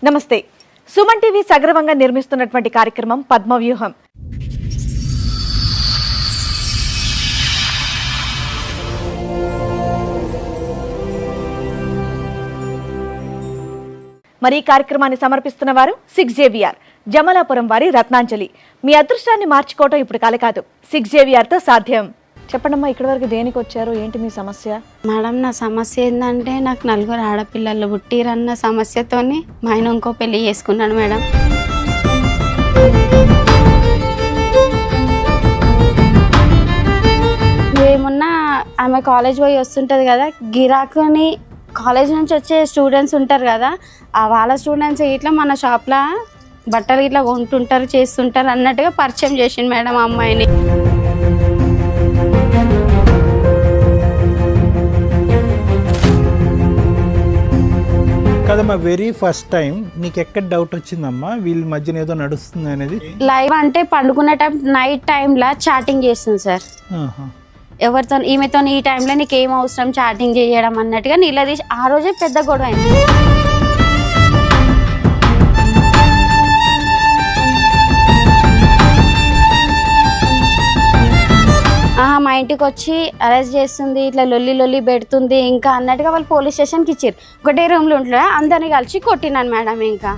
నమస్తే. సుమన్ టీవీ సగర్వంగా నిర్మిస్తున్నటువంటి కార్యక్రమం పద్మవ్యూహం. మరి ఈ కార్యక్రమాన్ని సమర్పిస్తున్న వారు 6JVR జమలాపురం వారి రత్నాంజలి. మీ అదృష్టాన్ని మార్చుకోవటం ఇప్పుడు కాలే కాదు, 6JVR తో సాధ్యం. చెప్పండమ్మా, ఇక్కడి వరకు దేనికి వచ్చారు, ఏంటి మీ సమస్య? మేడం, నా సమస్య ఏంటంటే నాకు 4 ఆడపిల్లలు పుట్టిరన్న సమస్యతోని మా ఆయన ఇంకో పెళ్లి చేసుకున్నాడు మేడం. ఏమున్నా ఆమె కాలేజ్ పోయి వస్తుంటుంది కదా, గిరాకుని కాలేజ్ నుంచి వచ్చే స్టూడెంట్స్ ఉంటారు కదా, వాళ్ళ స్టూడెంట్స్ ఇట్లా మన షాప్లో బట్టలు ఇట్లా కొంటుంటారు చేస్తుంటారు అన్నట్టుగా పరిచయం చేసిండు మేడం ఆ అమ్మాయిని. కదమ్మా, వెరీ ఫస్ట్ టైం నీకు ఎక్కడ డౌట్ వచ్చిందమ్మా వీళ్ళ మధ్యన ఏదో నడుస్తుంది అనేది? లైవ్ అంటే పండుకునే టైం నైట్ టైంలో చాటింగ్ చేస్తుంది సార్. ఎవరితో ఈమెతో ఈ టైంలో నీకు ఏం అవసరం చాటింగ్ చేయడం అన్నట్టుగా నిలదీసి ఆ రోజే పెద్ద గొడవ అయింది. మా ఇంటికి వచ్చి అరెస్ట్ చేస్తుంది, ఇట్లా లొల్లి పెడుతుంది ఇంకా అన్నట్టుగా వాళ్ళు పోలీస్ స్టేషన్కి ఇచ్చారు. ఒకటే రూమ్లో ఉంటుందా, అందరినీ కలిసి కొట్టినాను మేడం. ఇంకా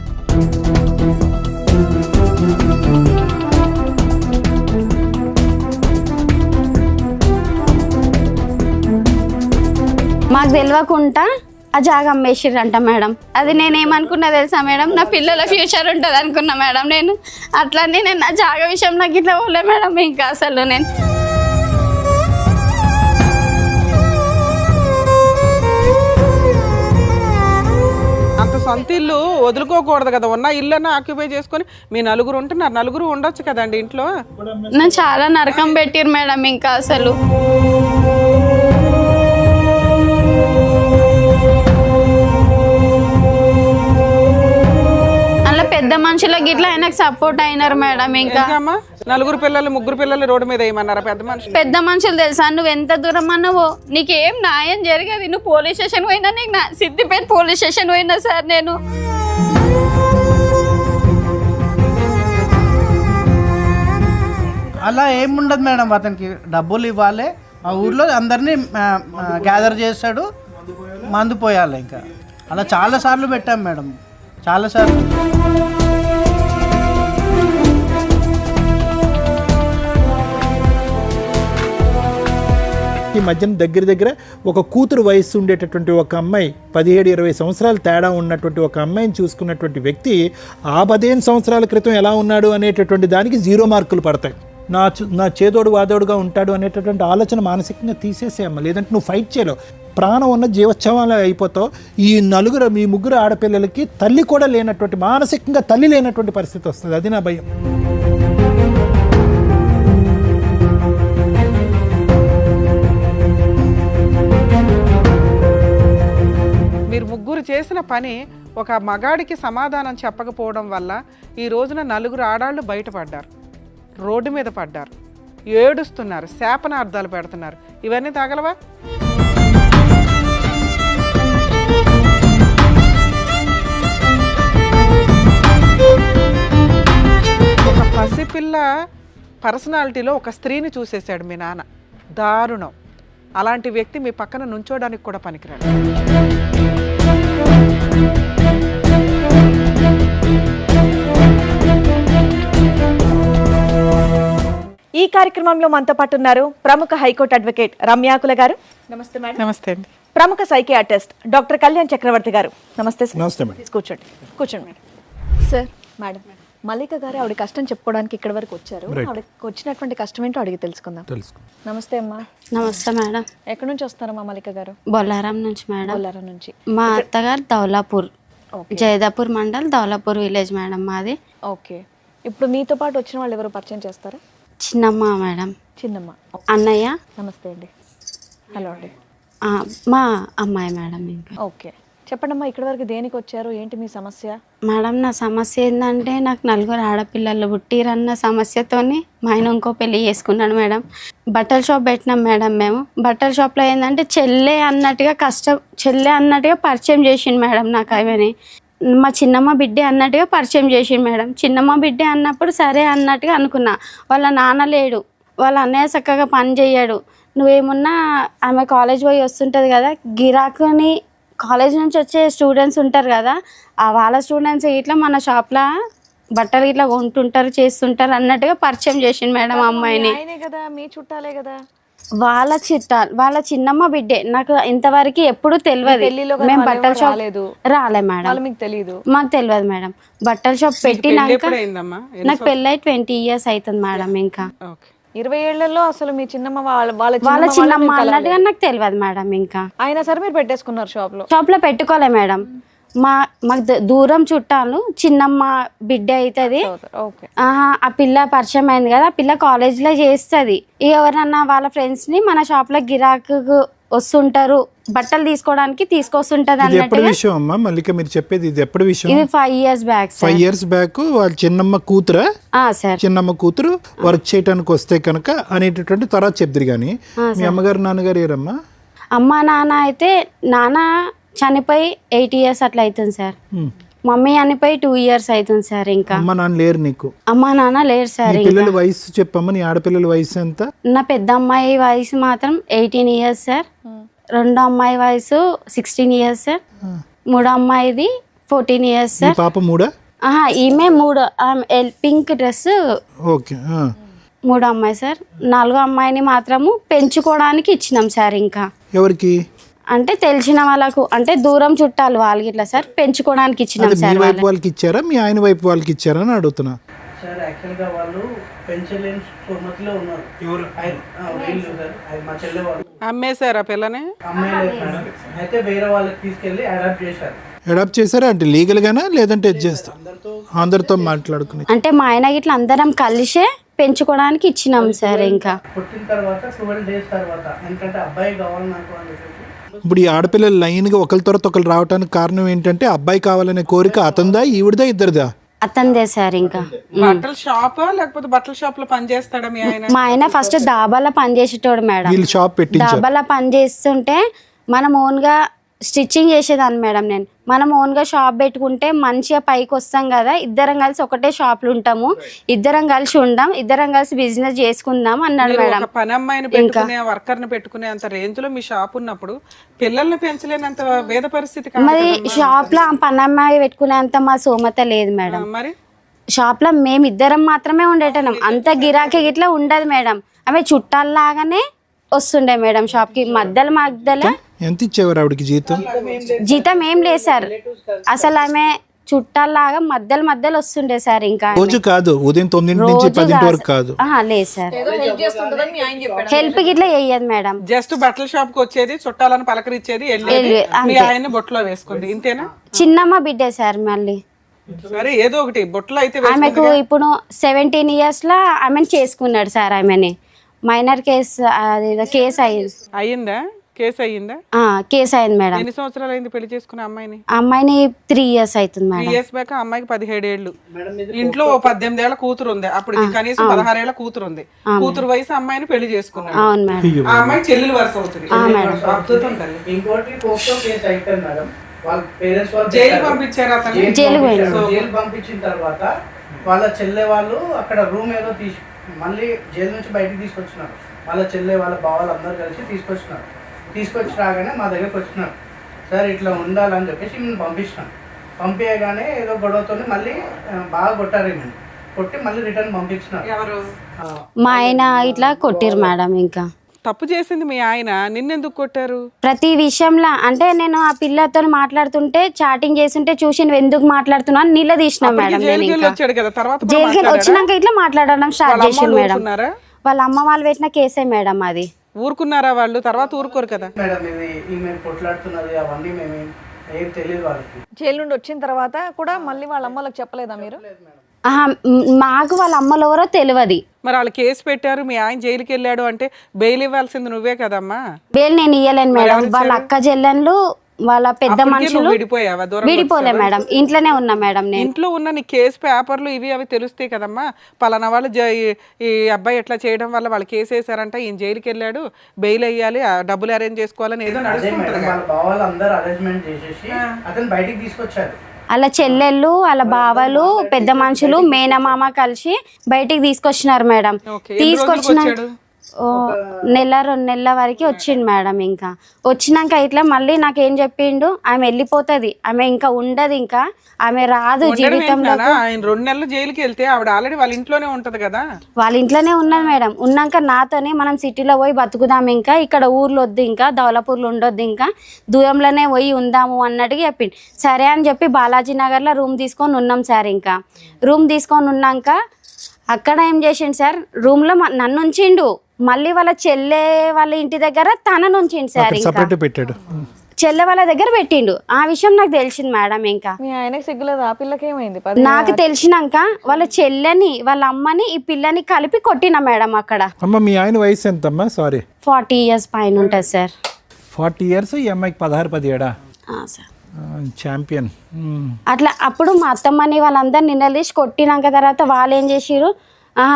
మాకు తెలియకుండా ఆ జాగా అమ్మేసిర్రంట మేడం. అది నేనేమనుకున్నా తెలుసా మేడం, నా పిల్లల ఫ్యూచర్ ఉంటుంది అనుకున్నా మేడం. నేను అట్లనే నేను నా జాగా విషయం నాకు ఇట్లా పోలే మేడం. ఇంకా అసలు నేను అంత సొంత ఇల్లు వదులుకోకూడదు కదా, ఉన్న ఇల్లు ఆక్యుపై చేసుకొని మీ నలుగురు ఉంటున్నారు, నలుగురు ఉండొచ్చు కదండి ఇంట్లో. నేను చాలా నరకం పెట్టిరు మేడం. ఇంకా అసలు అలా పెద్ద మనుషులకి ఇట్లా ఆయనకు సపోర్ట్ అయినారు మేడం. ఇంకా నలుగురు పిల్లలు ముగ్గురు పిల్లలు రోడ్డు మీద ఏమన్నారా పెద్ద మనుషులు తెలుసా? నువ్వు ఎంత దూరం అన్నావో నీకేం న్యాయం జరిగేది. నువ్వు పోలీస్ స్టేషన్ పోయినా, నీకు సిద్దిపేట పోలీస్ స్టేషన్ పోయినా సార్. నేను అలా ఏముండదు మేడం, అతనికి డబ్బులు ఇవ్వాలి, ఆ ఊర్లో అందరినీ గ్యాదర్ చేస్తాడు, మందు పోయాలి. ఇంకా అలా చాలాసార్లు పెట్టాం మేడం, చాలాసార్లు. ఈ మధ్యన దగ్గర ఒక కూతురు వయస్సు ఉండేటటువంటి ఒక అమ్మాయి, 17-20 సంవత్సరాలు తేడా ఉన్నటువంటి ఒక అమ్మాయిని చూసుకున్నటువంటి వ్యక్తి ఆ 15 సంవత్సరాల క్రితం ఎలా ఉన్నాడు అనేటటువంటి దానికి 0 మార్కులు పడతాయి. నా చేదోడు వాదోడుగా ఉంటాడు అనేటటువంటి ఆలోచన మానసికంగా తీసేసేయమ్మ, లేదంటే నువ్వు ఫైట్ చేయలేవు. ప్రాణం ఉన్న జీవోత్సవాలు అయిపోతావు. మీ ముగ్గురు ఆడపిల్లలకి తల్లి కూడా లేనటువంటి, మానసికంగా తల్లి లేనటువంటి పరిస్థితి వస్తుంది. అది నా భయం. మీరు ముగ్గురు చేసిన పని ఒక మగాడికి సమాధానం చెప్పకపోవడం వల్ల ఈ రోజున నలుగురు ఆడాళ్ళు బయటపడ్డారు, రోడ్డు మీద పడ్డారు, ఏడుస్తున్నారు, శాపనార్థాలు పెడుతున్నారు. ఇవన్నీ తగలవా? ఒక పసిపిల్ల పర్సనాలిటీలో ఒక స్త్రీని చూసేశాడు మీ నాన్న. దారుణం. అలాంటి వ్యక్తి మీ పక్కన నుంచోడానికి కూడా పనికిరాడు. ఈ కార్యక్రమంలో మనతో పాటు ఉన్నారు ప్రముఖ హైకోర్టు అడ్వకేట్ రమ్యాకుల గారు. నమస్తే మేడం. నమస్తే అండి. ప్రముఖ సైకియాట్రిస్ట్ డాక్టర్ కళ్యాణ్ చక్రవర్తి గారు. నమస్తే సార్. నమస్తే మేడం. కూర్చోండి మేడం. సార్, మేడం, మల్లిక గారు ఆవిడ కష్టం చెప్పుకోవడానికి ఇక్కడ వరకు వచ్చారు. ఆవిడకి వచ్చినటువంటి కష్టం ఏంటో అడిగి తెలుసుకుందాం. నమస్తే అమ్మా. నమస్తే మేడం. ఎక్కడి నుంచి వస్తారమ్మా మల్లిక గారు? బొల్లారం నుంచి మేడం. బొల్లారం నుంచి. మా అత్తగారు దౌలాపూర్, జైదాపూర్ మండల్, దౌలాపూర్ విలేజ్ మేడం మాది. ఓకే. ఇప్పుడు మీతో పాటు వచ్చిన వాళ్ళు ఎవరు పరిచయం చేస్తారా? చిన్నమ్మ మేడం. చిన్నమ్మ. అన్నయ్య. నమస్తే అండి. హలో అండి. మా అమ్మాయి మేడం. ఇంకా ఓకే, చెప్పండమ్మా, ఇక్కడి వరకు దేనికి వచ్చారు, ఏంటి మీ సమస్య? మేడం, నా సమస్య ఏంటంటే నాకు 4 ఆడపిల్లలు పుట్టిరన్న సమస్యతోని మా ఆయన ఇంకో పెళ్లి చేసుకున్నాడు మేడం. బట్టల షాప్ పెట్టినాం మేడం. మేము బట్టల షాప్లో ఏంటంటే చెల్లె అన్నట్టుగా పరిచయం చేసిండు మేడం నాకు. అవని మా చిన్నమ్మ బిడ్డే అన్నట్టుగా పరిచయం చేసిండు మేడం. చిన్నమ్మ బిడ్డే అన్నప్పుడు సరే అన్నట్టుగా అనుకున్నా. వాళ్ళ నాన్న లేడు, వాళ్ళ అన్నయ్య చక్కగా పని చేయడు. నువ్వేమున్నా ఆమె కాలేజ్ పోయి వస్తుంటుంది కదా, గిరాకుని కాలేజ్ నుంచి వచ్చే స్టూడెంట్స్ ఉంటారు కదా, ఆ వాళ్ళ స్టూడెంట్స్ ఇట్లా మన షాప్లో బట్టలు ఇట్లా కొంటుంటారు చేస్తుంటారు అన్నట్టుగా పరిచయం చేసిండు మేడం అమ్మాయిని. ఆయనే కదా, మీ చుట్టాలే కదా. వాళ్ళ చిన్నమ్మ బిడ్డే. నాకు ఇంతవరకు ఎప్పుడు తెలియదు. పెళ్లిలో కదా మేము వాళ్ళు బట్టల ఎవరు షాప్ రాలేదు. రాలే మేడం, వాళ్ళు మీకు తెలియదు. మాకు తెలియదు మేడం. బట్టల షాప్ పెళ్లి పెట్టినాక ఎప్పుడు అయిందమ్మా? నాకు పెళ్ళి 20 years అవుతుంది మేడం. ఇంకా ఓకే. 20 ఏళ్లలో అసలు మీ చిన్నమ్మ వాళ్ళ వాళ్ళ చిన్నమ్మ అన్నట్టుగా నాకు తెలియదు మేడం. ఇంకా అయినా సరే మీరు పెట్టేసుకున్నారు షాప్ లో. షాప్ లో పెట్టుకోలే మేడం. మాకు దూరం చుట్టాలు చిన్నమ్మ బిడ్డ అవుతుంది. ఓకే. ఆ పిల్ల పరిచయం అయింది కదా, ఆ పిల్ల కాలేజ్ లో చేస్తుంది. ఎవరన్నా వాళ్ళ ఫ్రెండ్స్ ని మన షాప్ లో గిరాకు వస్తుంటారు, బట్టలు తీసుకోవడానికి తీసుకొస్తుంటది ఇది ఎప్పుడు అన్నట్టుగా. విషయం అమ్మా మల్లిక మీరు చెప్పేది? ఇది ఎప్పుడు విషయం? ఇది 5 years బ్యాక్ 5 years బ్యాక్. వాళ్ళ చిన్నమ్మ కూతురా? సార్. చిన్నమ్మ కూతురు వర్క్ చేయడానికి వస్తే కనుక అనేటటువంటి తర్వాత చెప్తారు. కానీ మీ అమ్మగారు నాన్నగారు ఏరమ్మా? అమ్మ నాన్న అయితే నాన్న చనిపోయి 8 years అట్లా అవుతుంది సార్. మమ్మీ చనిపోయి 2 years అవుతుంది సార్. ఇంకా అమ్మ నాన్న లేరు నీకు? అమ్మ నాన్న లేరు సార్. నీ పిల్లల వయసు చెప్పమ్మా, నీ ఆడపిల్లల వయసు ఎంత? నా పెద్ద అమ్మాయి వయసు మాత్రం 18 years సార్. రెండో అమ్మాయి వయసు 16 years సార్. మూడో అమ్మాయిది 14 years నీ సార్. పాప మూడా? ఈమె మూడో పింక్ డ్రెస్ ఓకే. మూడో అమ్మాయి సార్. నాలుగో అమ్మాయిని మాత్రము పెంచుకోవడానికి ఇచ్చినాం సార్. ఇంకా ఎవరికి? అంటే తెలిసిన వాళ్ళకు, అంటే దూరం చుట్టాలు వాళ్ళకి ఇట్లా సార్ పెంచుకోవడానికి ఇచ్చినాం మీ సార్. వైపు వాళ్ళకి ఇచ్చారా మీ ఆయన వైపు వాళ్ళకి ఇచ్చారా అని అడుగుతున్నా. సార్ యాక్చువల్గా వాళ్ళు పెంచలేని స్థోమతిలో ఉన్నారు. వీళ్ళు సార్, మా చెల్లె వాళ్ళు అమ్మేశారా పిల్లని? అమ్మాయి లేదు మేడం. అయితే వేరే వాళ్ళకి తీసుకెళ్ళి అడాప్ట్ చేశారు. అడాప్ట్ చేశారా? అంటే లీగల్ గానా లేదంటే చేస్తా అందరితో మాట్లాడుకుని? అంటే మా ఆయన ఇట్లా అందరం కలిసే పెంచుకోవడానికి ఇచ్చినాం సార్. ఇంకా పుట్టిన తర్వాత 12 days తర్వాత ఎందుకంటే అబ్బాయి కావాలి నాకు అని చెప్పేసి. ఇప్పుడు ఈ ఆడపిల్లలు లైన్గా ఒకరి తర్వాత ఒకరు రావడానికి కారణం ఏంటంటే అబ్బాయి కావాలనే కోరిక అతందా ఈవిడదా ఇద్దరిదా? అతందే సార్. ఇంకా బట్టల షాప్ లేకపోతే బట్టల షాప్ లో పని చేస్తాడా మీ ఆయన? మా ఆయన ఫస్ట్ దాబాలో పని చేసేటోడు మేడం. వీళ్ళు షాప్ పెట్టించారు. దాబాలో పని చేస్తుంటే మనం ఓన్గా స్టిచ్చింగ్ చేసేదాన్ని మేడం. నేను మనం ఓన్గా షాప్ పెట్టుకుంటే మంచిగా పైకి వస్తాం కదా, ఇద్దరం కలిసి ఒకటే షాప్లో ఉంటాము, ఇద్దరం కలిసి ఉందాం, ఇద్దరం కలిసి బిజినెస్ చేసుకుందాం అన్నాడు మీరు మేడం. ఒక పని అమ్మాయిని పెట్టుకునే వర్కర్ ని పెట్టుకునే అంత రేంజ్ లో మీ షాప్ ఉన్నప్పుడు పిల్లల్ని పెంచలేనంత వేద పరిస్థితి కాదు మరి కదమ్మా. షాప్లో పనమ్మాయి పెట్టుకునేంత మా సోమత లేదు మేడం. మరి షాప్లో మేమిద్దరం మాత్రమే ఉండేటం, అంత గిరాకీ గిట్లా ఉండదు మేడం. ఆమె చుట్టాల్లాగానే వస్తుండే మేడం షాప్కి. మధ్యలో ఎంత ఇచ్చేవారు ఆవిడకి జీతం? జీతం ఏం లేదు సార్. అసలు ఆమె చుట్టాల్లాగా మధ్యలో వస్తుండే సార్. ఇంకా రోజు కాదు, ఉదయం 9 నుంచి 10 వరకు కాదు. లేదు సార్, హెల్ప్ గిట్లా చెయ్యదు మేడం. జస్ట్ బట్టల షాప్ కి వచ్చేది, చుట్టాలను పలకరించేది, వెళ్ళేది, మీ ఆయన్ని బొట్లో వేసుకుంది, ఇంతేనా? చిన్నమ్మ బిడ్డే సార్. మళ్ళీ సరే ఏదో ఒకటి బొట్లో అయితే ఆమెకు ఇప్పుడు 17 years లా ఆమెను చేసుకున్నాడు సార్. ఆమెని మైనర్ కేసు కేసు అయ్యిందా? కేసు అయ్యిందా? కేసు అయింది మేడం. ఎన్ని సంవత్సరాలు అయింది పెళ్లి చేసుకున్న అమ్మాయిని? అమ్మాయిని 3 years అవుతుంది 3 మేడం. years బ్యాక్ అమ్మాయికి 17 ఏళ్ళు. ఇంట్లో ఓ 18 ఏళ్ల కూతురు ఉంది, అప్పుడు కనీసం 16 ఏళ్ల కూతురు ఉంది. కూతురు వయసు అమ్మాయిని పెళ్లి చేసుకున్నాడు. అవును మేడం. ఆ అమ్మాయి చెల్లెలు వరుస అవుతుంది. అద్భుతం తల్లి. ఇంకోటి పోక్సో కేసు అయిపోయింది మేడం. వాళ్ళ పేరెంట్స్ వాళ్ళు జైలు పంపించారు అతను. జైలు పంపించిన తర్వాత వాళ్ళ చెల్లె వాళ్ళు అక్కడ రూమ్ ఏదో మళ్ళీ జైలు నుంచి బయటికి తీసుకొచ్చినారు. వాళ్ళ చెల్లె వాళ్ళ బావాలు అందరూ కలిసి తీసుకొచ్చి రాగానే మా దగ్గరికి వచ్చినారు. సార్ ఇట్లా ఉండాలని చెప్పేసి మేము పంపించినాం. పంపించగానే ఏదో గొడవతో మళ్ళీ బాగా కొట్టారు. మేము కొట్టి మళ్ళీ రిటర్న్ పంపించినారు. ఎవరు? మా ఆయన ఇట్లా కొట్టిరు మేడం. ఇంకా తప్పు చేసింది మీ ఆయన, నిన్నెందుకు కొట్టారు? ప్రతి విషయంలో అంటే నేను ఆ పిల్లతో మాట్లాడుతుంటే చాటింగ్ చేస్తుంటే చూసి నువ్వు ఎందుకు మాట్లాడుతున్నావు నిలదీసిన మేడం. జైలుకి వచ్చాడు కదా, తర్వాత జైలుకి వచ్చినాక ఇట్లా మాట్లాడడం స్టార్ట్ చేసింది మేడం. ఊరుకున్నారా? వాళ్ళ అమ్మ వాళ్ళు పెట్టిన కేసే మేడం అది. ఊరుకున్నారా వాళ్ళు? తర్వాత ఊరుకోరు కదా మేడం. ఇది ఈమె కొట్లాడుతున్నది అవన్నీ మేము ఏం తెలియదు వాళ్ళకి. జైలు నుండి వచ్చిన తర్వాత కూడా మళ్ళీ వాళ్ళ అమ్మలకు చెప్పలేదా మీరు? మాకు వాళ్ళ అమ్మలు ఎవరో తెలియదు. మరి వాళ్ళు కేసు పెట్టారు, మీ ఆయన జైలుకి వెళ్ళాడు అంటే బెయిల్ ఇవ్వాల్సింది నువ్వే కదమ్మా. బెయిల్ నేను ఇయ్యలేను మేడం. వాళ్ళ అక్క చెల్లెళ్ళు వాళ్ళ పెద్ద మనుషులు విడిపోయావా? దూరం విడిపోలే మేడం, ఇంట్లోనే ఉన్నా మేడం. నేను ఇంట్లో ఉన్న నీ కేసు పేపర్లు ఇవి అవి తెలుస్తాయి కదమ్మా. పలానా వాళ్ళు ఈ అబ్బాయి ఎట్లా చేయడం వల్ల వాళ్ళు కేసు వేసారంట, ఈయన జైలుకి వెళ్ళాడు, బెయిల్ అయ్యాలి, డబ్బులు అరేంజ్ చేసుకోవాలని ఏదో నడుస్తుంటది. వాళ్ళ బావాలు అందరూ అరేంజ్మెంట్ చేసేసి అతను బయటికి తీసుకొచ్చారు. వాళ్ళ చెల్లెళ్ళు వాళ్ళ బావలు పెద్ద మనుషులు మేనమామ కలిసి బయటికి తీసుకొచ్చినారు మేడం. ఓకే, ఎన్ని రోజులకు తీసుకొచ్చిన వచ్చాడు? నెల 2 నెలల వరకు వచ్చిండు మేడం. ఇంకా వచ్చినాక ఇట్లా మళ్ళీ నాకేం చెప్పిండు, ఆమె వెళ్ళిపోతుంది, ఆమె ఇంకా ఉండదు, ఇంకా ఆమె రాదు ఉండడం జీవితంలో. ఏంటన్నా? ఆయన 2 నెలలు జైలుకి వెళ్తే ఆవిడ ఆల్రెడీ వాళ్ళ ఇంట్లోనే ఉంటది కదా. వాళ్ళ ఇంట్లోనే ఉన్నది మేడం. ఉన్నాక నాతోనే మనం సిటీలో పోయి బతుకుదాం, ఇంకా ఇక్కడ ఊర్లో వద్దు, ఇంకా దౌలపూర్లో ఉండొద్దు, ఇంకా దూరంలోనే పోయి ఉందాము అన్నట్టుగా చెప్పిండు. సరే అని చెప్పి బాలాజీ నగర్లో రూమ్ తీసుకొని ఉన్నాం సార్. ఇంకా రూమ్ తీసుకొని ఉన్నాక అక్కడ ఏం చేసిండు సార్, రూమ్లో నన్ను ఉంచిండు, మళ్ళీ వాళ్ళ చెల్లె వాళ్ళ ఇంటి దగ్గర తనను ఉంచిండు సార్. ఇంకా సపరేట్ పెట్టాడు. చెల్లె వాళ్ళ దగ్గర పెట్టిండు. ఆ విషయం నాకు తెలిసింది మేడం. ఇంకా మీ ఆయనకి సిగ్గులేదు, ఆ పిల్లకి ఏమైంది? నాకు తెలిసినాక వాళ్ళ చెల్లెని వాళ్ళ అమ్మని ఈ పిల్లని కలిపి కొట్టిన మేడం అక్కడ. అమ్మ మీ ఆయన వయసు ఎంతమ్మా? సారీ 40 years పైన ఉంటుంది సార్. 40 years, ఈ అమ్మాయికి 16-17. Sir champion. అట్లా అప్పుడు మా అత్తమ్మని వాళ్ళందరూ నిన్నలేసి కొట్టినాక తర్వాత వాళ్ళు ఏం చేసిరు,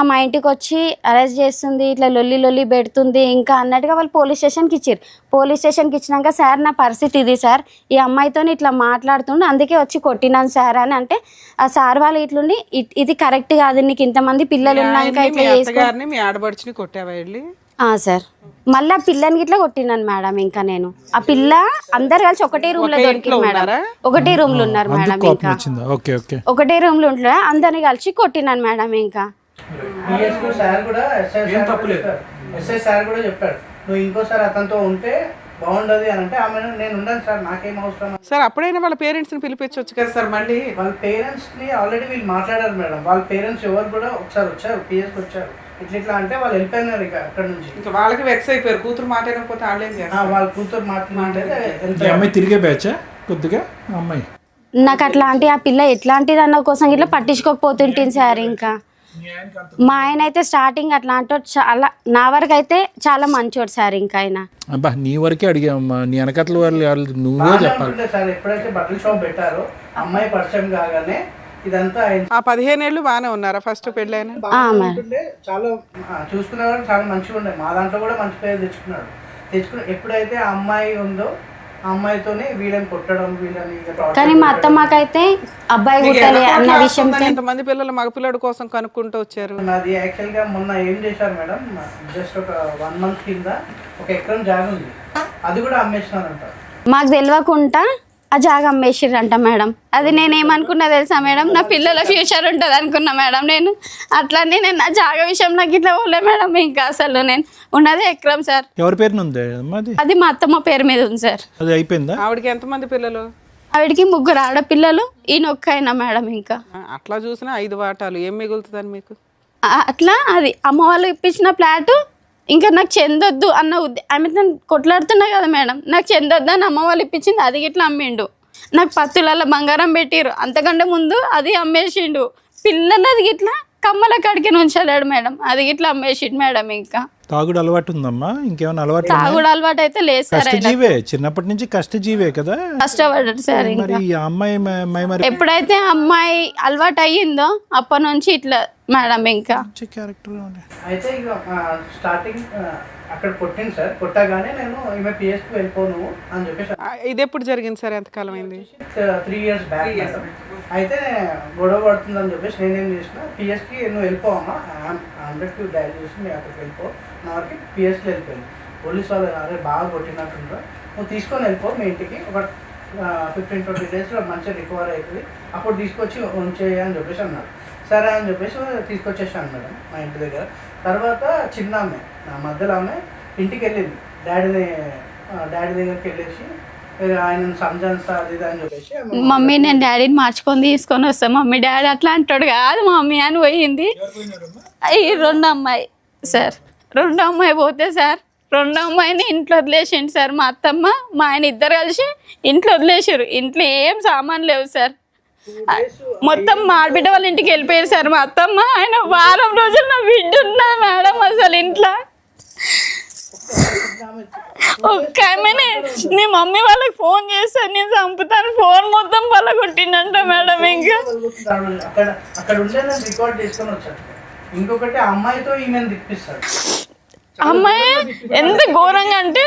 మా ఇంటికి వచ్చి అరెస్ట్ చేస్తుంది, ఇట్లా లొల్లి పెడుతుంది ఇంకా అన్నట్టుగా వాళ్ళు పోలీస్ స్టేషన్కి ఇచ్చారు. పోలీస్ స్టేషన్కి ఇచ్చినాక సార్ నా పరిస్థితి ఇది సార్, ఈ అమ్మాయితో ఇట్లా మాట్లాడుతుండే అందుకే వచ్చి కొట్టినాను సార్ అని అంటే, ఆ సార్ వాళ్ళు ఇట్లుండి ఇది కరెక్ట్ కాదు, నీకు ఇంతమంది పిల్లలు ఉన్నాక ఇట్లా అత్తగారిని మీ ఆడబడుచుని కొట్టావా వెళ్ళి? సార్ మళ్ళీ ఆ పిల్లని ఇట్లా కొట్టినాను మేడం. ఇంకా నేను ఆ పిల్ల అందరు కలిసి ఒకటే రూమ్ లో దొరికింది మేడం. ఒకటే రూమ్ లో ఉన్నారు మేడం. ఇంకా ఒకటే రూమ్ లో ఉంటున్నా అందరిని కలిసి కొట్టినాను మేడం. ఇంకా సార్ కూడా ఎస్ఐ సార్ కూడా చెప్పాడు, నువ్వు ఇంకోసారి అతనితో ఉంటే బాగుండదు అని అంటే ఆమె నేను ఉండను సార్, నాకేం అవసరం సార్. అప్పుడైనా వాళ్ళ పేరెంట్స్ ని పిలిపించవచ్చు కదా సార్. మళ్ళీ వాళ్ళ పేరెంట్స్ ని ఆల్రెడీ వీళ్ళు మాట్లాడారు మేడం. వాళ్ళ పేరెంట్స్ ఎవరు కూడా ఒకసారి వచ్చారు, పిఎస్కి వచ్చారు, ఇట్లా అంటే వాళ్ళు వెళ్ళిపోయినారు ఇక అక్కడ నుంచి. ఇంకా వాళ్ళకి వెక్స్ అయిపోయారు, కూతురు మాట్లాడకపోతే వాళ్ళేం చేస్తారు? వాళ్ళ కూతురు మాట్లాడితే అమ్మాయి తిరిగే బ్యాచ్ కొద్దిగా అమ్మాయి. నాకు అట్లాంటి ఆ పిల్ల ఎట్లాంటిది అన్న కోసం ఇట్లా పట్టించుకోకపోతుంటుంది సార్. ఇంకా మా ఆయన అయితే స్టార్టింగ్ అట్లాంటి చాలా, నా వరకు అయితే చాలా మంచోడు సార్. ఇంకా ఆయన అబ్బా నీ వరకే అడిగామ్మా, నీ వెనకట్ల వాళ్ళు నువ్వే చెప్పాలి సార్. ఎప్పుడైతే బట్టల షాప్ పెట్టారో అమ్మాయి పరిచయం కాగానే ఇదంతా ఆ 15 ఏళ్ళు బాగానే ఉన్నారా ఫస్ట్ పెళ్ళైనా? చాలా చూసుకునేవాడు, చాలా మంచిగా ఉండే. మా దాంట్లో కూడా మంచి పేరు తెచ్చుకుని ఎప్పుడైతే ఆ అమ్మాయి ఉందో ఆ అమ్మాయితోనే వీళ్ళని కొట్టడం, వీళ్ళని. కానీ మా అత్తమ్మకైతే అబ్బాయి పుట్టాలి అన్న విషయం. ఎంతమంది పిల్లలు మగపిల్లడి కోసం కనుక్కుంటూ వచ్చారు? నాది యాక్చువల్ గా మొన్న ఏం చేశారు మేడం, జస్ట్ ఒక 1 month కింద 1 ఎకరం జాగా ఉంది, అది కూడా అమ్మేసినారంట. మాకు తెలియకుండా ఆ జాగా అమ్మేసిర్రంట మేడం. అది నేనేమనుకున్నా తెలుసా మేడం, నా పిల్లల ఫ్యూచర్ ఉంటుంది అనుకున్నా మేడం. నేను అట్లనే నేను నా జాగా విషయం నాకు ఇట్లా పోలే మేడం. ఇంకా అసలు నేను ఉన్నదే ఎకరం సార్. ఎవరి పేరున ఉంది అది మా అత్తమ్మ పేరు మీద ఉంది సార్. అది అయిపోయిందా? ఆవిడకి ఎంతమంది పిల్లలు? ఆవిడకి 3 ఆడపిల్లలు, ఈయన ఒక్కైనా మేడం. ఇంకా అట్లా చూసినా 5 వాటాలు ఏం మిగులుతుందని మీకు? అట్లా అది అమ్మ వాళ్ళు ఇప్పించిన ఫ్లాటు ఇంకా నాకు చెందొద్దు అన్న ఆమె కొట్లాడుతున్నా కదా మేడం, నాకు చెందొద్దు అని అమ్మ వాళ్ళు ఇప్పించింది, అది ఇట్లా అమ్మిండు. నాకు 10 తులాల బంగారం పెట్టిరు, అంతకంటే ముందు అది అమ్మేసిండు. పిల్లలది ఇట్లా కమ్మల కాడికి ఉంచలేడు మేడం, అది ఇట్లా అమ్మేసిండు మేడం. ఇంకా తాగుడు అలవాటు ఉందమ్మా? ఇంకేమైనా అలవాటు? తాగుడు అలవాటు అయితే లేదు సార్. కష్టజీవే, చిన్నప్పటి నుంచి కష్టజీవే కదా, కష్టపడ్డాడు సార్. మరి ఈ అమ్మాయి మరి ఎప్పుడైతే అమ్మాయి అలవాటు అయ్యిందో అప్పటి నుంచి ఇట్లా మేడం. ఇంకా క్యారెక్టర్ అయితే ఇక స్టార్టింగ్ అక్కడ కొట్టింది సార్. కొట్టగానే నేను ఈమె పిఎస్కి వెళ్ళిపోను అని చెప్పేసి. ఇది ఎప్పుడు జరిగింది సార్? ఎంతకాలం అయింది? 3 years బ్యాక్. అయితే గొడవ పడుతుందని చెప్పేసి నేనేం చేసిన, పిఎస్కి నువ్వు వెళ్ళిపోవమ్మా, 100 డైల్ చేసి నేను అక్కడికి వెళ్ళిపో, నాకు పిఎస్కి వెళ్ళిపోయింది. పోలీస్ వాళ్ళు అరే బాగా కొట్టినట్టుంటారు, నువ్వు తీసుకొని వెళ్ళిపో మీ ఇంటికి, ఒక 15-20 daysలో మంచిగా రికవర్ అవుతుంది, అప్పుడు తీసుకొచ్చి ఉంచేయి అని చెప్పేసి అన్నారు. సరే అని చెప్పేసి తీసుకొచ్చేసాను మేడం మా ఇంటి దగ్గర. తర్వాత చిన్న ఆమె, నా మధ్యలో ఆమె ఇంటికి వెళ్ళింది, డాడీ దగ్గరికి వెళ్ళేసి ఆయన సంజాన్సా అది ఇది అని చెప్పేసి, మమ్మీ నేను డాడీని మార్చుకొని తీసుకొని వస్తాను మమ్మీ, డాడీ అట్లా అంటాడు కాదు మమ్మీ అని పోయింది. ఈ 2 అమ్మాయి సార్, 2 అమ్మాయి పోతే సార్ 2 అమ్మాయిని ఇంట్లో వదిలేసిండు సార్. మా అత్తమ్మ మా ఆయన ఇద్దరు కలిసి ఇంట్లో వదిలేసారు. ఇంట్లో ఏం సామాన్ లేవు సార్, మొత్తం మా ఆడబిడ్డ వాళ్ళ ఇంటికి వెళ్ళిపోయారు సార్ మా అత్తమ్మ. ఆయన వారం రోజులు నా బిడ్డ ఉన్నది మేడం అసలు ఇంట్లో. ఒక్క ఆమెనే నీ మమ్మీ వాళ్ళకి ఫోన్ చేస్తాను నేను చంపుతాను, ఫోన్ మొత్తం వాళ్ళ కొట్టిండంట మేడం. ఇంకా అక్కడ ఉండే రికార్డ్ చేసుకొని వచ్చాడు. ఇంకొకటి అమ్మాయితో ఈమెను తిప్పిస్తాడు. అమ్మాయి ఎంత ఘోరంగా అంటే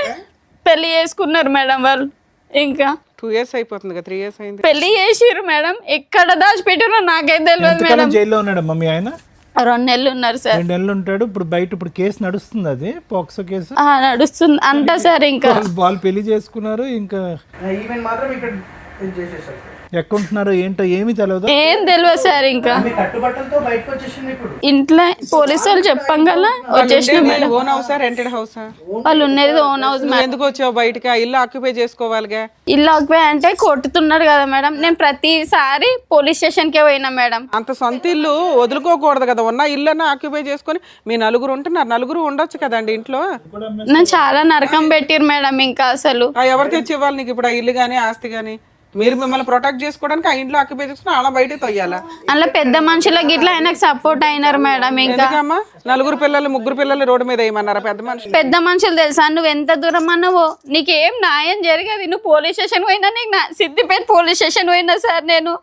పెళ్లి చేసుకున్నారు మేడం వాళ్ళు. ఇంకా 2 years అయిపోతుంది కదా, 3 years అయింది. పెళ్లి చేసిర్రు మేడం, ఎక్కడ దాచిపెట్టారో నాకైతే తెలియదు మేడం. ఎంతకాలం జైల్లో ఉన్నాడమ్మా మీ ఆయన? 2 నెలలు ఉన్నారు సార్. 2 నెలలు ఉంటాడు. ఇప్పుడు కేసు నడుస్తుంది, అది పోక్సో కేసు నడుస్తుంది అంట సార్. ఇంకా వాళ్ళు పెళ్లి చేసుకున్నారు, ఇంకా ఈవెన్ మాత్రం ఇక్కడ ఇది చేసేసారు. ఎక్కడుంటున్నారు ఏంటో ఏమీ తెలియదు. ఏం తెలియదు సార్. ఇంకా ఆమె కట్టుబట్టలతో బయటకు వచ్చేసింది. ఇప్పుడు ఇంట్లో పోలీసు వాళ్ళు చెప్పంగల వచ్చేసిన మేడం. ఓన్ హౌసా రెంటెడ్ హౌసా? వాళ్ళు ఉన్నది ఓన్ హౌస్ మేడం. ఎందుకు వచ్చావు బయటకి? ఆ ఇల్లు ఆక్యుపై చేసుకోవాలిగా. ఇల్లు ఆక్యుపై అంటే కొట్టుతున్నాడు కదా మేడం. నేను ప్రతిసారి పోలీస్ స్టేషన్ కే పోయినా మేడం. అంత సొంత ఇల్లు వదులుకోకూడదు కదా, ఉన్న ఇల్లు ఆక్యుపై చేసుకొని మీ నలుగురు ఉంటున్నారు, నలుగురు ఉండొచ్చు కదండి ఇంట్లో. నన్ను చాలా నరకం పెట్టిరు మేడం. ఇంకా అసలు ఎవరు తెచ్చి ఇవ్వాలి నీకు ఇప్పుడు ఆ ఇల్లు కానీ ఆస్తి కానీ? మీరు మిమ్మల్ని ప్రొటెక్ట్ చేసుకోవడానికి ఆ ఇంట్లో ఆక్యుపై చేసుకుని అలా బయట తొయ్యాలా? అలా పెద్ద మనుషులకి ఇట్లా ఆయనకు సపోర్ట్ అయినారు మేడం. ఇంకా ఎందుకమ్మా 4 పిల్లలు 3 పిల్లలు రోడ్డు మీద వేయమన్నారా పెద్ద మనుషులు? పెద్ద మనుషులు తెలుసా, నువ్వు ఎంత దూరం అన్నావో నీకేం న్యాయం జరగదు. నువ్వు పోలీస్ స్టేషన్ పోయినా, నీకు సిద్దిపేట పోలీస్ స్టేషన్ పోయినా సార్, నేను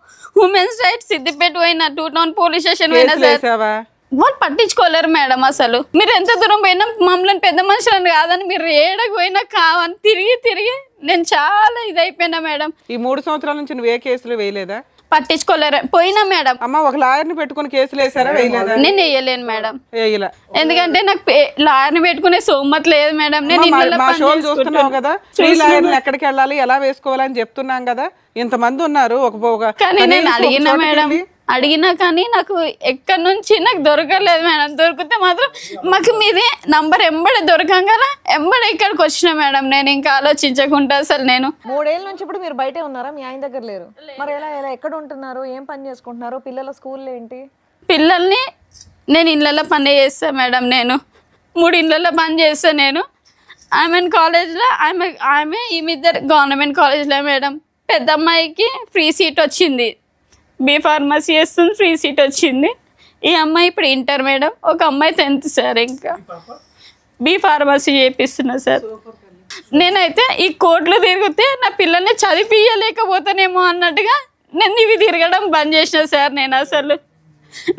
ఉమెన్స్ రైట్స్ సిద్దిపేట పోయినా, 2 టౌన్ పోలీస్ స్టేషన్ పోయినా సార్. వాళ్ళు పట్టించుకోలేరు మేడం. అసలు మీరు ఎంత దూరం పోయినా మమ్మల్ని పెద్ద మనుషులని కాదని మీరు ఏడకు పోయినా కావని తిరిగి నేను చాలా ఇదైపోయినా మేడం. ఈ 3 సంవత్సరాల నుంచి నువ్వు ఏ కేసులు వేయలేదా? పట్టించుకోలేరు పోయినా మేడం. అమ్మ ఒక లాయర్ని పెట్టుకుని కేసులు వేసారా? వేయలేదా? నేను వేయలేను మేడం. వేయలే. ఎందుకంటే నాకు లాయర్ని పెట్టుకునే సోమత లేదు మేడం. నేను మా షోలు చూస్తున్నావు కదా, ఫ్రీ లాయర్ని ఎక్కడికి వెళ్ళాలి ఎలా వేసుకోవాలని చెప్తున్నాం కదా. ఇంతమంది ఉన్నారు. కానీ నేను అడిగినా మేడం, అడిగినా కానీ నాకు ఎక్కడి నుంచి నాకు దొరకలేదు మేడం. దొరికితే మాత్రం మాకు మీది నంబర్ ఎంబడే దొరకంగా ఎంబడే ఇక్కడికి వచ్చిన మేడం. నేను ఇంకా ఆలోచించకుండా అసలు నేను 3 ఏళ్ళ నుంచి ఇప్పుడు మీరు బయటే ఉన్నారా? మీ ఆయన దగ్గర లేరు? మరి ఎలా ఎక్కడ ఉంటున్నారు? ఏం పని చేసుకుంటున్నారు? పిల్లల స్కూల్ ఏంటి? పిల్లల్ని నేను ఇళ్ళల్లో పని చేస్తాను మేడం. నేను 3 ఇళ్ళల్లో పని చేస్తాను నేను. కాలేజ్లో ఆమె ఈమె గవర్నమెంట్ కాలేజ్లో మేడం. పెద్ద అమ్మాయికి ఫ్రీ సీట్ వచ్చింది, బీ ఫార్మసీ చేస్తుంది, ఫ్రీ సీట్ వచ్చింది. ఈ అమ్మాయి ఇప్పుడు ఇంటర్ మేడం. ఒక అమ్మాయి 10th సార్. ఇంకా బీ ఫార్మసీ చేపిస్తున్నా సార్. నేనైతే ఈ కోర్టులు తిరిగితే నా పిల్లల్ని చదివించలేకపోతానేమో అన్నట్టుగా నేను ఇవి తిరగడం బంద్ చేసిన సార్. నేను అసలు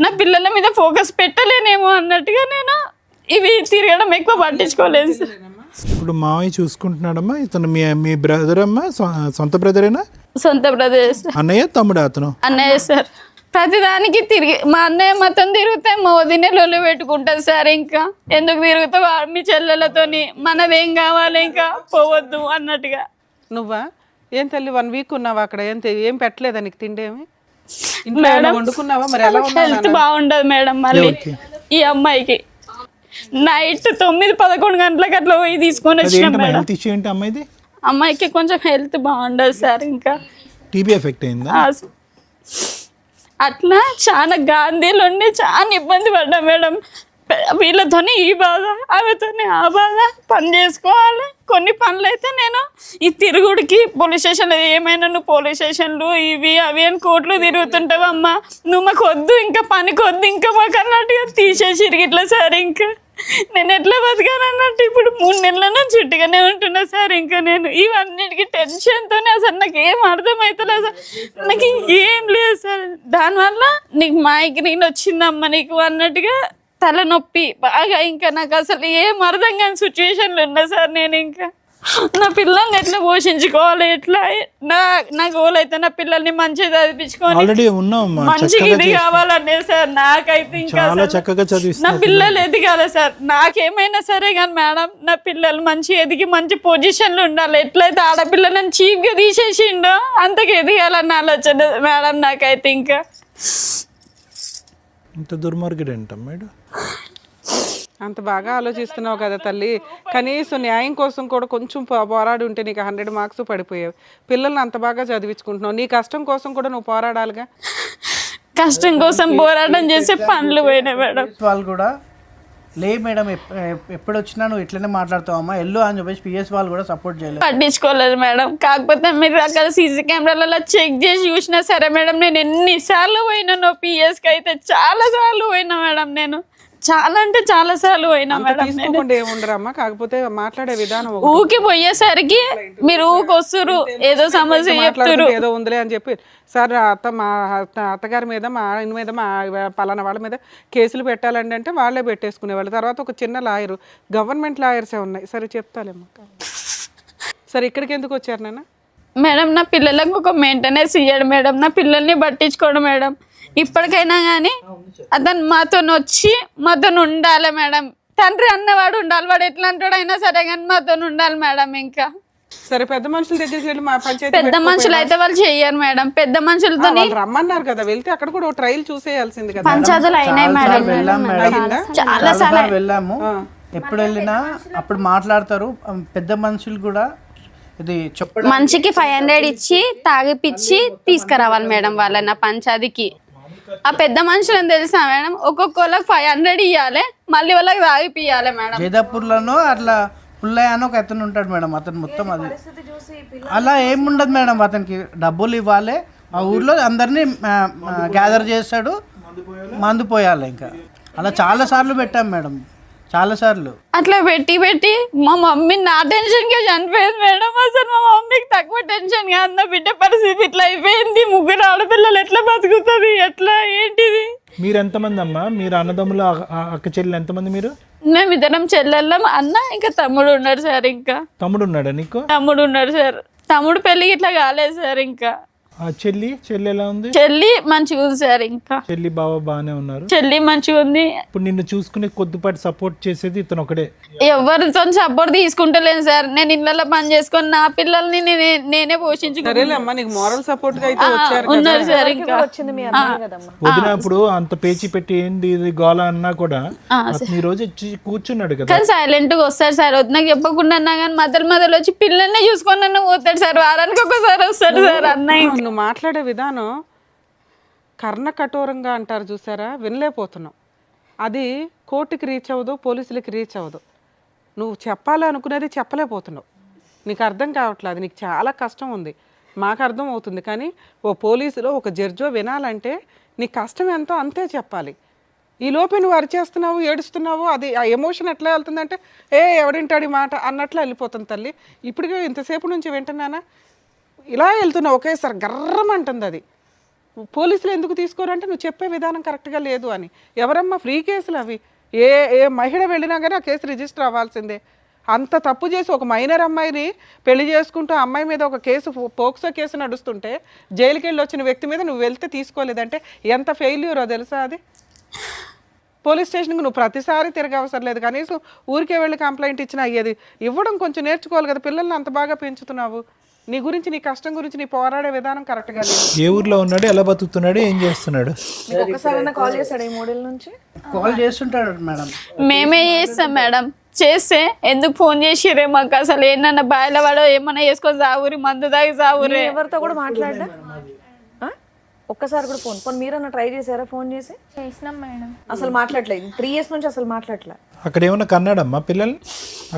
నా పిల్లల మీద ఫోకస్ పెట్టలేనేమో అన్నట్టుగా నేను ఇవి తిరగడం ఎక్కువ పట్టించుకోలేదు సార్. ఇప్పుడు మావయ్య చూసుకుంటున్నాడమ్మా. ఇతను మీ బ్రదర్ అమ్మా? సొంత బ్రదరేనా? సొంత బ్రదర్. అన్నయ్య తమ్ముడు? అతను అన్నయ్య సార్. ప్రతిదానికి తిరిగి మా అన్నయ్య మొత్తం తిరిగితే మా వదినే లొల్లి పెట్టుకుంటుంది సార్. ఇంకా ఎందుకు తిరుగుతావు మీ చెల్లెలతోని, మనదేం కావాలి ఇంకా పోవద్దు అన్నట్టుగా. నువ్వా ఏం తల్లి 1 వీక్ ఉన్నావా అక్కడ? ఏం పెట్టలేదా నీకు తిండి? ఏమి ఇంట్లో వండుకున్నావా? మరి ఎలా హెల్త్ బాగుండదు మేడం. మళ్ళీ ఈ అమ్మాయికి నైట్ 9-11 గంటలకు అట్లా పోయి తీసుకొని వచ్చినాం మేడం. అమ్మాయికి కొంచెం హెల్త్ బాగుండదు సార్. ఇంకా టీబీ ఎఫెక్ట్ అయిందా? అట్లా చాలా గాంధీలో ఉండి చాలా ఇబ్బంది పడ్డా మేడం. వీళ్ళతోనే ఈ బాధ, ఆమెతోనే ఆ బాధ. పని చేసుకోవాలి. కొన్ని పనులు అయితే నేను ఈ తిరుగుడికి పోలీస్ స్టేషన్లో ఏమైనా నువ్వు పోలీస్ స్టేషన్లు ఇవి అవి అని కోర్టులు తిరుగుతుంటావు అమ్మా, నువ్వు మాకు వద్దు ఇంకా పనికి వద్దు ఇంకా మాకు అన్నట్టుగా తీసేసి ఇట్లా సార్. ఇంకా నేను ఎట్లా బతకాను అన్నట్టు ఇప్పుడు 3 నెలల నుంచి చుట్టుగానే ఉంటున్నా సార్. ఇంకా నేను ఇవన్నిటికీ టెన్షన్తోనే అసలు నాకు ఏం అర్థమవుతలేదు సార్. నాకు ఇంకేం లేదు సార్. దానివల్ల నీకు మైగ్రేన్ వచ్చిందమ్మా నీకు అన్నట్టుగా తలనొప్పి బాగా. ఇంకా నాకు అసలు ఏం అర్థం కాని సిచ్యువేషన్లో ఉన్నా సార్. నేను ఇంకా నా పిల్లల్ని ఎట్లా పోషించుకోవాలి, ఎట్లా నా గోల్ అయితే నా పిల్లల్ని మంచిగా చదివించుకోవాలి, మంచిగా ఇది కావాలనే సార్. నాకైతే ఇంకా నా పిల్లలు ఎదగాలి సార్. నాకేమైనా సరే కానీ మేడం నా పిల్లలు మంచి ఎదిగి మంచి పొజిషన్లో ఉండాలి. ఎట్లయితే ఆడపిల్లలను చీప్గా తీసేసిండో అంతకు ఎదగాలన్న ఆలోచన మేడం నాకైతే. ఇంకా ఇంత దుర్మార్గుడు ఏంట మేడం? అంత బాగా ఆలోచిస్తున్నావు కదా తల్లి. కనీసం న్యాయం కోసం కూడా కొంచెం పోరాడి ఉంటే నీకు 100 మార్క్స్ పడిపోయావు. పిల్లల్ని అంత బాగా చదివించుకుంటున్నావు. నీ కష్టం కోసం కూడా నువ్వు పోరాడాలిగా. కష్టం కోసం పోరాటం చేసే పనులు పోయినా మేడం. వాళ్ళు కూడా లే మేడం ఎప్పుడు వచ్చినా నువ్వు ఇట్లనే మాట్లాడుతావమ్మా ఎల్లు అని చెప్పేసి పిఎస్ వాళ్ళు కూడా సపోర్ట్ చేయలేదు, పట్టించుకోలేదు మేడం. కాకపోతే మీరు అక్కడ సీసీ కెమెరాలలో చెక్ చేసి చూసినా సరే మేడం, నేను ఎన్నిసార్లు పోయినానో పిఎస్కి అయితే చాలా సార్లు పోయినా మేడం. నేను చాలా అంటే చాలా సార్లు పోయినా మేడం. ఏముండరమ్మా, కాకపోతే మాట్లాడే విధానం ఊకి పోయేసరికి మీరు ఊకొస్తురు ఏదో సమస్య చెప్తారు ఏదో ఉందిలే అని చెప్పి సార్ మా అత్తగారి మీద మా ఆయన మీద మా పలానా వాళ్ళ మీద కేసులు పెట్టాలండి అంటే వాళ్ళే పెట్టేసుకునేవాళ్ళు. తర్వాత ఒక చిన్న లాయరు, గవర్నమెంట్ లాయర్సే ఉన్నాయి. సరే చెప్తాలేమ్మా. సరే ఇక్కడికి ఎందుకు వచ్చారు నాన్న? మేడం నా పిల్లలకు ఒక మెయింటెనెన్స్ ఇయ్యాడు మేడం, నా పిల్లల్ని పట్టించుకోడు మేడం. ఇప్పటికైనా కానీ అతను మాతో వచ్చి మాతో ఉండాలి మేడం. తండ్రి అన్నవాడు ఉండాలి, వాడు ఎట్లా అంటాడు అయినా సరే కానీ మాతో ఉండాలి మేడం. ఇంకా సరే పెద్ద మనుషుల దగ్గరికి వెళ్ళి మా పంచాయతీ పెద్ద మనుషులు అయితే వాళ్ళు చెయ్యరు మేడం. పెద్ద మనుషులతో వాళ్ళు రమ్మన్నారు కదా, వెళ్తే అక్కడ కూడా ఒక ట్రయల్ చూసేయాల్సింది కదా. పంచాయతీలు అయినాయి మేడం. వెళ్ళాం మేడం, అయిందా? చాలా సార్లు వెళ్ళాము. ఎప్పుడు వెళ్ళినా అప్పుడు మాట్లాడతారు. పెద్ద మనుషులు కూడా ఇది చెప్పడం మనిషికి 500 ఇచ్చి తాగిపిచ్చి తీసుకురావాలి మేడం వాళ్ళని పంచాయతీకి. ఆ పెద్ద మనుషులని తెలుసా మేడం, ఒక్కొక్కళ్ళకి 500 ఇవ్వాలి, మళ్ళీ వాళ్ళకి తాగిపియాలి మేడం. జైదాపూర్లోనో అట్లా పుల్లయ్య అని ఒక అతను ఉంటాడు మేడం. అతను మొత్తం అది అలా ఏముండదు మేడం. అతనికి డబ్బులు ఇవ్వాలి, ఆ ఊర్లో అందరినీ గ్యాదర్ చేస్తాడు, మందు పోయాలి. ఇంకా అలా చాలా సార్లు పెట్టాం మేడం, చాలా సార్లు. అట్లా పెట్టి పెట్టి మా మమ్మీ నా టెన్షన్గా చనిపోయింది మేడం. అసలు మా మమ్మీకి తక్కువ టెన్షన్ కాదు, నా బిడ్డ పరిస్థితి ఇట్లా అయిపోయింది. 3 ఆడపిల్లలు ఎట్లా బతుకుతుంది, ఎట్లా ఏంటిది? మీరు ఎంతమంది అమ్మా? మీరు అన్నదమ్ములు అక్క చెల్లెలు ఎంతమంది మీరు? మేము ఇద్దరం చెల్లెళ్ళం, అన్న ఇంకా తమ్ముడు ఉన్నాడు సార్. ఇంకా తమ్ముడు ఉన్నాడా నీకు? తమ్ముడు ఉన్నాడు సార్. తమ్ముడు పెళ్ళికి ఇట్లా కాలేదు సార్. ఇంకా ఆ చెల్లి ఎలా ఉంది? చెల్లి మంచిగా ఉంది సార్. ఇంకా చెల్లి బావ బాగానే ఉన్నారు. చెల్లి మంచిగా ఉంది. ఇప్పుడు నిన్ను చూసుకునే కొద్దిపాటి సపోర్ట్ చేసేది ఇతను ఒకడే. ఎవరితో సపోర్ట్ తీసుకుంటలేను సార్. నేను ఇళ్ళలో పని చేసుకొని నా పిల్లల్ని నేనే పోషించుకుంటాను. సరేలేమ్మా, నీకు మోరల్ సపోర్ట్ గా అయితే వచ్చారు కదా. ఉన్నారు సార్. ఇంకా వచ్చింది మీ అమ్మాయి కదమ్మా. వదినప్పుడు అంత పేచి పెట్టి ఏంది ఇది గోల అన్నా కూడా అతను ఈ రోజు వచ్చి కూర్చున్నాడు కదా. కానీ సైలెంట్ గా వస్తాడు సార్. నాకు చెప్పకుండా అన్నా కానీ మధ్యలో వచ్చి పిల్లల్ని చూసుకొని నన్ను పోతాడు సార్. వారానికి ఒకసారి వస్తాడు సార్ అన్నయ్య. నువ్వు మాట్లాడే విధానం కర్ణ కఠోరంగా అంటారు చూసారా, వినలేకపోతున్నావు. అది కోర్టుకి రీచ్ అవ్వదు, పోలీసులకి రీచ్ అవ్వదు. నువ్వు చెప్పాలనుకునేది చెప్పలేకపోతున్నావు. నీకు అర్థం కావట్లేదు, నీకు చాలా కష్టం ఉంది. మాకు అర్థం అవుతుంది, కానీ ఓ పోలీసులో ఒక జడ్జో వినాలంటే నీ కష్టం ఎంతో అంతే చెప్పాలి. ఈ లోపే నువ్వు అరిచేస్తున్నావు, ఏడుస్తున్నావు, అది ఆ ఎమోషన్ ఎట్లా వెళ్తుందంటే ఎవడింటాడు ఈ మాట అన్నట్లు వెళ్ళిపోతుంది తల్లి. ఇప్పటికే ఇంతసేపు నుంచి వింటున్నానా, ఇలా వెళ్తున్నావు ఒకేసారి గర్రమంటుంది. అది పోలీసులు ఎందుకు తీసుకోరు అంటే నువ్వు చెప్పే విధానం కరెక్ట్గా లేదు అని. ఎవరమ్మా ఫ్రీ కేసులు అవి? ఏ మహిళ వెళ్ళినా కానీ ఆ కేసు రిజిస్టర్ అవ్వాల్సిందే. అంత తప్పు చేసి ఒక మైనర్ అమ్మాయిని పెళ్లి చేసుకుంటూ అమ్మాయి మీద ఒక కేసు, పోక్సో కేసు నడుస్తుంటే జైలుకి వెళ్ళి వచ్చిన వ్యక్తి మీద నువ్వు వెళ్తే తీసుకోలేదంటే ఎంత ఫెయిల్యూరో తెలుసా అది. పోలీస్ స్టేషన్కి నువ్వు ప్రతిసారి తిరగ అవసరం లేదు, కనీసం ఊరికే వెళ్ళి కంప్లైంట్ ఇచ్చినా అయ్యేది. ఇవ్వడం కొంచెం నేర్చుకోవాలి కదా, పిల్లల్ని అంత బాగా పెంచుతున్నావు. నీ గురించి, నీ కష్టం గురించి నీ పోరాడే విధానం కరెక్ట్గా లేదు. ఏ ఊర్లో ఉన్నాడు, ఎలా బతుకుతున్నాడు, ఏం చేస్తున్నాడు? ఒక్కసారైనా కాల్ చేశాడు ఈ 3 ఏళ్ళ నుంచి? కాల్ చేస్తుంటాడు మేడం. మేమే చేస్తాం మేడం. చేస్తే ఎందుకు ఫోన్ చేసిరే మాకు, అసలు ఏంటన్నా బాయిల వాడో ఏమన్నా చేసుకొని సాగురి, మందు దాగి సాగురే. ఎవరితో కూడా మాట్లాడా? ఒక్కసారి కూడా ఫోన్ మీరన్నా ట్రై చేశారా? ఫోన్ చేసి చేసినాం మేడం. అసలు మాట్లాడలేదు. 3 ఇయర్స్ నుంచి అసలు మాట్లాడలే. అక్కడ ఏమన్నా కన్నాడమ్మా పిల్లల్ని?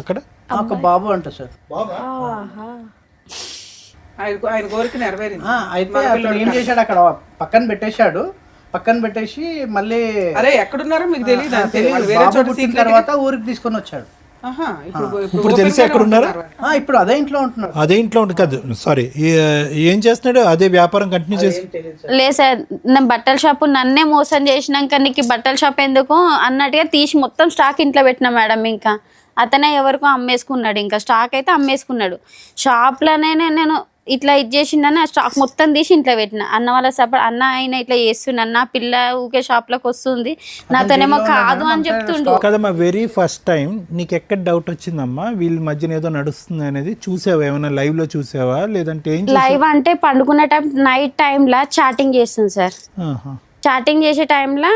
అక్కడ ఒక బాబు అంట సార్. ఆయన కోరిక నెరవేరింది. అయితే అతను ఏం చేశాడు, అక్కడ పక్కన పెట్టేసి మళ్ళీ అరే ఎక్కడున్నారో మీకు తెలియదు. బాబు పుట్టిన తర్వాత ఊరికి తీసుకొని వచ్చాడు. ఇప్పుడు తెలిసి ఎక్కడ ఉన్నారు? ఇప్పుడు అదే ఇంట్లో ఉంటున్నారు. అదే ఇంట్లో ఉంటుంది కాదు, సారీ, ఏం చేస్తున్నాడు? అదే వ్యాపారం కంటిన్యూ చేసి? లేదు సార్, నా బట్టల షాపు నన్నే మోసం చేసినాక నీకు బట్టల షాప్ ఎందుకు అన్నట్టుగా తీసి మొత్తం స్టాక్ ఇంట్లో పెట్టినా మేడం. ఇంకా అతనే ఎవరికో అమ్మేసుకున్నాడు. ఇంకా స్టాక్ అయితే అమ్మేసుకున్నాడు. షాప్లోనే నేను ఇట్లా ఇది చేసిందని ఆ స్టాక్ మొత్తం తీసి ఇంట్లో పెట్టిన. అన్న వాళ్ళ సపోర్ట్, అన్న ఆయన ఇట్లా చేస్తున్నాడు, నా పిల్ల ఊకే షాప్లోకి వస్తుంది, నాతోనేమో కాదు అని చెప్తుండు కదమ్మా. వెరీ ఫస్ట్ టైం నీకు ఎక్కడ డౌట్ వచ్చిందమ్మా వీళ్ళ మధ్యన ఏదో నడుస్తుంది అనేది? చూసావా ఏమైనా లైవ్ లో చూసావా, లేదంటే ఏం? లైవ్ అంటే పండుకునే టైం, నైట్ టైంలో చాటింగ్ చేస్తుంది సార్. చాటింగ్ చేసే టైంలో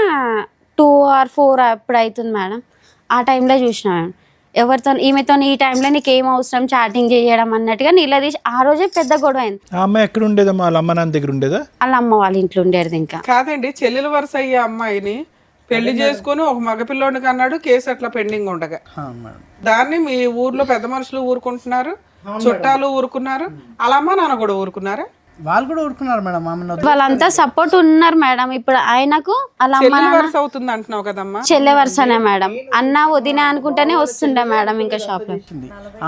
2 or 4 అప్పుడు అవుతుంది మేడం. ఆ టైంలో చూసిన మేడం. ఎవరితో ఈమెతో ఈ టైంలో నీకు ఏం అవసరం చాటింగ్ చేయడం అన్నట్టుగా నిలదీసి ఆ రోజే పెద్ద గొడవ అయింది. ఆ అమ్మాయి ఎక్కడ ఉండేదమ్మా? వాళ్ళ అమ్మ నాన్న దగ్గర ఉండేదా? వాళ్ళ అమ్మ వాళ్ళ ఇంట్లో ఉండేది. ఇంకా కాదండి, చెల్లెల వరుస అయ్యే అమ్మాయిని పెళ్లి చేసుకుని ఒక మగపిల్లోడికి అన్నాడు, కేసు అట్లా పెండింగ్ ఉండగా దాన్ని మీ ఊర్లో పెద్ద మనుషులు ఊరుకుంటున్నారు, చుట్టాలు ఊరుకున్నారు, అలా అమ్మ నాన్న కూడా ఊరుకున్నారా? వాళ్ళు కూడా ఊరుకున్నారు మేడం. వాళ్ళంతా సపోర్ట్ ఉన్నారు మేడం. ఇప్పుడు ఆయనకు అలా అవుతుంది అంటున్నావు కదమ్మా. చెల్లె వరుసనే మేడం. అన్న వదిన అనుకుంటేనే వస్తుండే మేడం. ఇంకా షాప్ లో